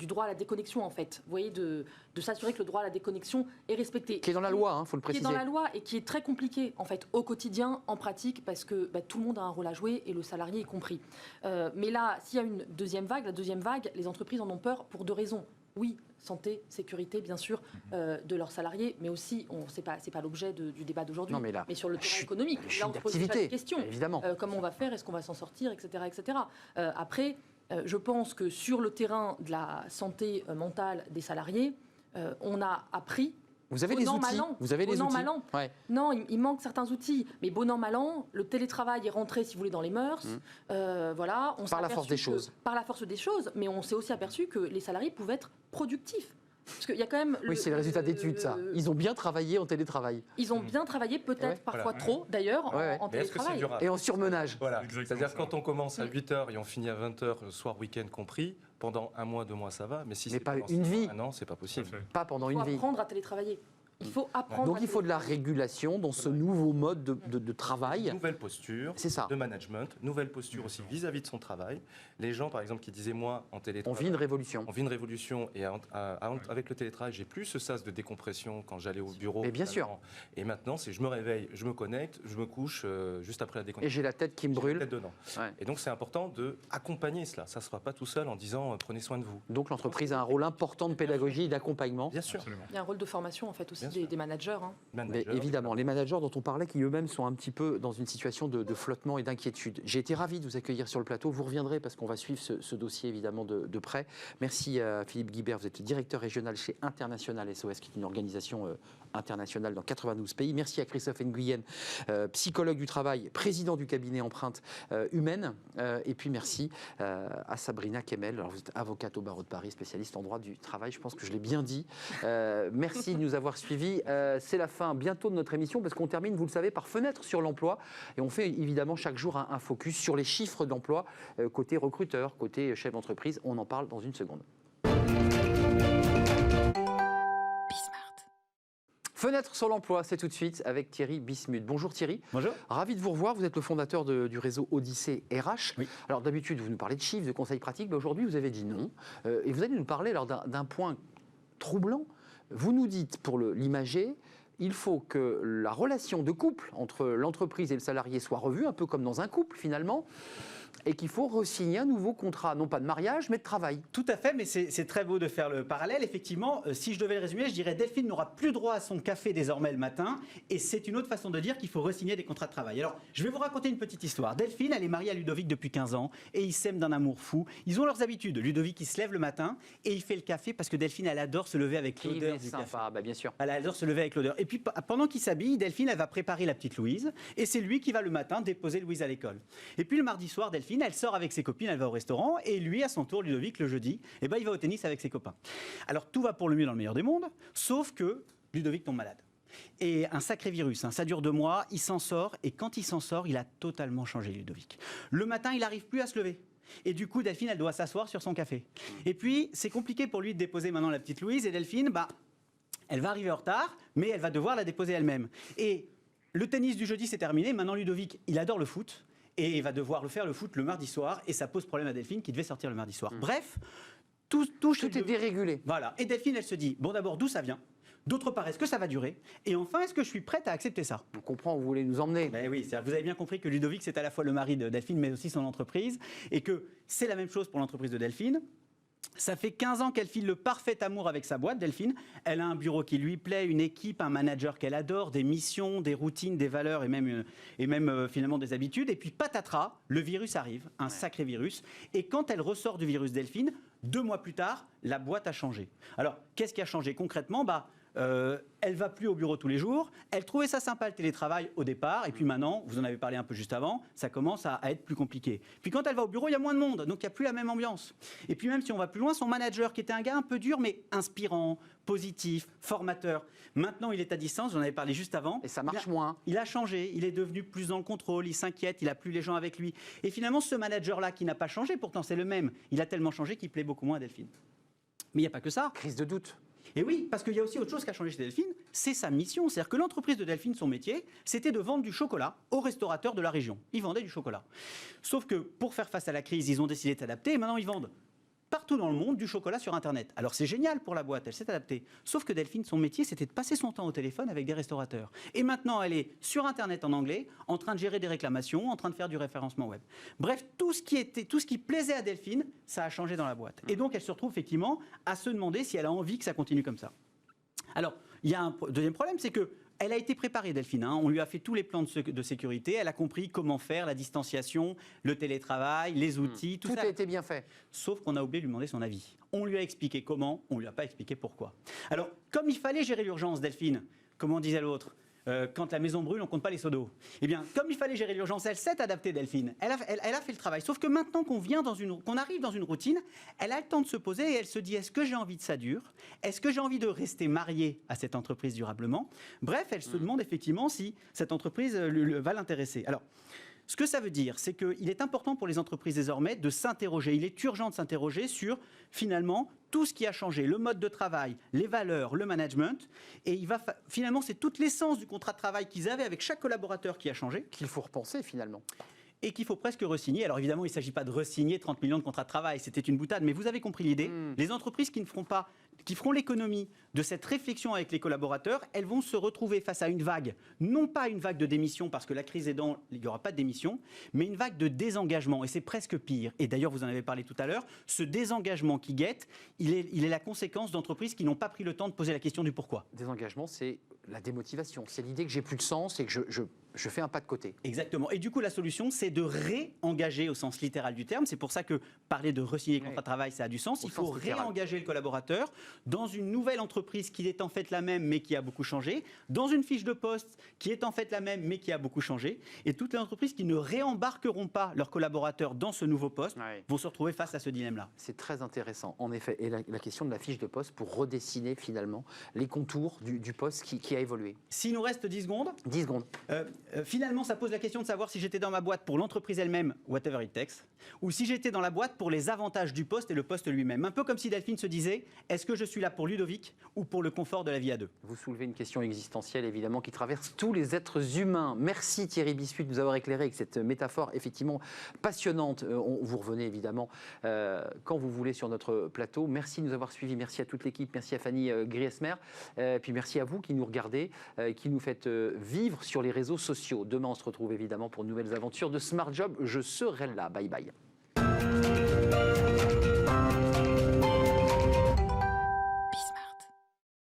droit à la déconnexion en fait. Vous voyez, de s'assurer que le droit à la déconnexion est respecté. Qui est dans la loi, faut le préciser. Qui est dans la loi et qui est très compliqué en fait au quotidien, en pratique, parce que tout le monde a un rôle à jouer et le salarié y compris. Mais là, s'il y a une deuxième vague, la deuxième vague, les entreprises en ont peur pour 2 raisons. Oui, santé, sécurité, bien sûr, de leurs salariés, mais aussi, c'est pas l'objet du débat d'aujourd'hui, mais sur le terrain économique. Là, on se pose déjà des questions. Évidemment. Comment on va faire? Est-ce qu'on va s'en sortir, etc., etc. Après, je pense que sur le terrain de la santé mentale des salariés, on a appris Vous avez bon les an, outils. mal an. Vous avez les Bon an, outils. mal an. Ouais. Non, il manque certains outils. Mais bon an, mal an, le télétravail est rentré, si vous voulez, dans les mœurs. Voilà, on s'est Par la force aperçu des choses. Par la force des choses, mais on s'est aussi aperçu que les salariés pouvaient être productifs. Parce qu'il y a quand même. Oui, c'est le résultat d'études, ça. Ils ont bien travaillé en télétravail. Ils ont bien travaillé, peut-être Ouais. parfois Voilà. trop, d'ailleurs, Ouais. en Mais est-ce que c'est télétravail. durable Et en surmenage. Voilà, Exactement c'est-à-dire ça. quand on commence à 8h et on finit à 20h, soir, week-end compris, pendant 1 mois, 2 mois, ça va, mais si Mais c'est pas pendant une 6 mois, vie. 1 an, c'est pas possible. Tout à fait. Pas pendant Il faut une vie. apprendre à télétravailler. Il faut apprendre Donc à il faut de la télétravailler. régulation dans ce nouveau mode de travail. Nouvelle posture C'est ça. de management, nouvelle posture aussi vis-à-vis de son travail. Les gens, par exemple, qui disaient, moi, en On télétravail, vit une révolution. on vit une révolution et avec le télétravail, j'ai plus ce sas de décompression quand j'allais au bureau. Mais bien finalement. Et maintenant, c'est je me réveille, je me connecte, je me couche juste après la Et déconnexion. j'ai la tête qui me J'ai la brûle. tête dedans. Ouais. Et donc, c'est important d'accompagner cela. Ça ne sera pas tout seul en disant prenez soin de vous. Donc l'entreprise a un rôle important de pédagogie et d'accompagnement. Bien sûr. Absolument. Il y a un rôle de formation, en fait, aussi Bien sûr. des managers. Hein. Mais Manager, évidemment, les managers dont on parlait qui eux-mêmes sont un petit peu dans une situation de flottement et d'inquiétude. J'ai été ravi de vous accueillir sur le plateau. Vous reviendrez parce qu'on va suivre ce dossier évidemment de près. Merci à Philippe Guibert, vous êtes le directeur régional chez International SOS, qui est une organisation internationale dans 92 pays. Merci à Christophe Nguyen, psychologue du travail, président du cabinet Empreinte Humaine. Et puis merci à Sabrina Kemel. Alors, vous êtes avocate au barreau de Paris, spécialiste en droit du travail. Je pense que je l'ai bien dit. Merci de nous avoir suivis. C'est la fin bientôt de notre émission parce qu'on termine, vous le savez, par Fenêtre sur l'emploi. Et on fait évidemment chaque jour un focus sur les chiffres d'emploi côté recruteur, côté chef d'entreprise. On en parle dans une seconde. Fenêtre sur l'emploi, c'est tout de suite avec Thierry Bismuth. Bonjour Thierry. Bonjour. Ravi de vous revoir. Vous êtes le fondateur du réseau Odyssée RH. Oui. Alors d'habitude, vous nous parlez de chiffres, de conseils pratiques, mais aujourd'hui, vous avez dit non. Et vous allez nous parler alors d'un point troublant. Vous nous dites, pour l'imager, il faut que la relation de couple entre l'entreprise et le salarié soit revue, un peu comme dans un couple finalement, et qu'il faut re-signer un nouveau contrat, non pas de mariage, mais de travail. Tout à fait, mais c'est très beau de faire le parallèle. Effectivement, si je devais le résumer, je dirais Delphine n'aura plus droit à son café désormais le matin, et c'est une autre façon de dire qu'il faut re-signer des contrats de travail. Alors, je vais vous raconter une petite histoire. Delphine, elle est mariée à Ludovic depuis 15 ans, et ils s'aiment d'un amour fou. Ils ont leurs habitudes. Ludovic, il se lève le matin, et il fait le café, parce que Delphine, elle adore se lever avec Il l'odeur est du sympa, café. bah, bien sûr. Elle adore se lever avec l'odeur. Et puis, pendant qu'il s'habille, Delphine, elle va préparer la petite Louise, et c'est lui qui va le matin déposer Louise à l'école. Et puis, le mardi soir, Delphine, elle sort avec ses copines, elle va au restaurant, et lui, à son tour, Ludovic, le jeudi, il va au tennis avec ses copains. Alors, tout va pour le mieux dans le meilleur des mondes, sauf que Ludovic tombe malade. Et un sacré virus, ça dure 2 mois, il s'en sort, et quand il s'en sort, il a totalement changé, Ludovic. Le matin, il n'arrive plus à se lever. Et du coup, Delphine, elle doit s'asseoir sur son café. Et puis, c'est compliqué pour lui de déposer maintenant la petite Louise, et Delphine, elle va arriver en retard, mais elle va devoir la déposer elle-même. Et le tennis du jeudi, c'est terminé. Maintenant, Ludovic, il adore le foot. Et il va devoir le faire le foot le mardi soir. Et ça pose problème à Delphine qui devait sortir le mardi soir. Bref, tout est dérégulé. Voilà. Et Delphine, elle se dit, bon d'abord, d'où ça vient ? D'autre part, est-ce que ça va durer ? Et enfin, est-ce que je suis prête à accepter ça ? On comprend où vous voulez nous emmener. Ben oui, vous avez bien compris que Ludovic, c'est à la fois le mari de Delphine, mais aussi son entreprise. Et que c'est la même chose pour l'entreprise de Delphine. Ça fait 15 ans qu'elle file le parfait amour avec sa boîte, Delphine. Elle a un bureau qui lui plaît, une équipe, un manager qu'elle adore, des missions, des routines, des valeurs et même finalement des habitudes. Et puis patatras, le virus arrive, un sacré virus. Et quand elle ressort du virus Delphine, 2 mois plus tard, la boîte a changé. Alors, qu'est-ce qui a changé concrètement ? Elle va plus au bureau tous les jours. Elle trouvait ça sympa le télétravail au départ, et puis maintenant, vous en avez parlé un peu juste avant, ça commence à être plus compliqué. Puis quand elle va au bureau, il y a moins de monde, donc il n'y a plus la même ambiance. Et puis même si on va plus loin, son manager, qui était un gars un peu dur, mais inspirant, positif, formateur, maintenant il est à distance, j'en avais parlé juste avant. Et ça marche moins. Il a changé, il est devenu plus dans le contrôle, il s'inquiète, il n'a plus les gens avec lui. Et finalement, ce manager-là, qui n'a pas changé, pourtant c'est le même, il a tellement changé qu'il plaît beaucoup moins à Delphine. Mais il n'y a pas que ça. Crise de doute. Et oui, parce qu'il y a aussi autre chose qui a changé chez Delphine, c'est sa mission. C'est-à-dire que l'entreprise de Delphine, son métier, c'était de vendre du chocolat aux restaurateurs de la région. Ils vendaient du chocolat. Sauf que pour faire face à la crise, ils ont décidé de s'adapter et maintenant ils vendent partout dans le monde du chocolat sur Internet. Alors c'est génial pour la boîte, elle s'est adaptée. Sauf que Delphine, son métier, c'était de passer son temps au téléphone avec des restaurateurs. Et maintenant, elle est sur Internet en anglais, en train de gérer des réclamations, en train de faire du référencement web. Bref, tout ce qui plaisait à Delphine, ça a changé dans la boîte. Et donc, elle se retrouve effectivement à se demander si elle a envie que ça continue comme ça. Alors, il y a un deuxième problème, c'est que Elle a été préparée, Delphine. On lui a fait tous les plans de sécurité. Elle a compris comment faire la distanciation, le télétravail, les outils, tout ça. a été bien fait. Sauf qu'on a oublié de lui demander son avis. On lui a expliqué comment, on ne lui a pas expliqué pourquoi. Alors, comme il fallait gérer l'urgence, Delphine, comme on disait l'autre, quand la maison brûle, on ne compte pas les seaux d'eau. Eh bien, comme il fallait gérer l'urgence, elle s'est adaptée, Delphine. Elle a fait le travail. Sauf que maintenant qu'on arrive dans une routine, elle a le temps de se poser et elle se dit, est-ce que j'ai envie de ça dure? Est-ce que j'ai envie de rester mariée à cette entreprise durablement? Bref, elle se demande effectivement si cette entreprise va l'intéresser. Alors, ce que ça veut dire, c'est qu'il est important pour les entreprises désormais de s'interroger. Il est urgent de s'interroger sur, finalement, tout ce qui a changé, le mode de travail, les valeurs, le management. Et finalement, c'est toute l'essence du contrat de travail qu'ils avaient avec chaque collaborateur qui a changé. Qu'il faut repenser, finalement. Et qu'il faut presque re-signer. Alors évidemment, il ne s'agit pas de re-signer 30 millions de contrats de travail, c'était une boutade, mais vous avez compris l'idée. Les entreprises qui feront l'économie de cette réflexion avec les collaborateurs, elles vont se retrouver face à une vague, non pas une vague de démission, parce que la crise aidant, il n'y aura pas de démission, mais une vague de désengagement, et c'est presque pire. Et d'ailleurs, vous en avez parlé tout à l'heure, ce désengagement qui guette, il est la conséquence d'entreprises qui n'ont pas pris le temps de poser la question du pourquoi. Désengagement, c'est la démotivation, c'est l'idée que j'ai plus de sens et que je fais un pas de côté. Exactement. Et du coup, la solution, c'est de réengager au sens littéral du terme. C'est pour ça que parler de re-signer le contrat de travail, ça a du sens. Il faut réengager le collaborateur dans une nouvelle entreprise qui est en fait la même, mais qui a beaucoup changé, dans une fiche de poste qui est en fait la même, mais qui a beaucoup changé. Et toutes les entreprises qui ne réembarqueront pas leurs collaborateurs dans ce nouveau poste vont se retrouver face à ce dilemme-là. C'est très intéressant, en effet. Et la question de la fiche de poste pour redessiner finalement les contours du poste qui a évolué. S'il nous reste 10 secondes. 10 secondes. Finalement, ça pose la question de savoir si j'étais dans ma boîte pour l'entreprise elle-même, whatever it takes, ou si j'étais dans la boîte pour les avantages du poste et le poste lui-même. Un peu comme si Delphine se disait, est-ce que je suis là pour Ludovic ou pour le confort de la vie à deux? Vous soulevez une question existentielle, évidemment, qui traverse tous les êtres humains. Merci Thierry Bissuit de nous avoir éclairé avec cette métaphore effectivement passionnante. Vous revenez évidemment quand vous voulez sur notre plateau. Merci de nous avoir suivis. Merci à toute l'équipe. Merci à Fanny Griesmer. Puis merci à vous qui nous regardez, qui nous faites vivre sur les réseaux sociaux. Demain, on se retrouve évidemment pour de nouvelles aventures de Smart Job. Je serai là. Bye bye.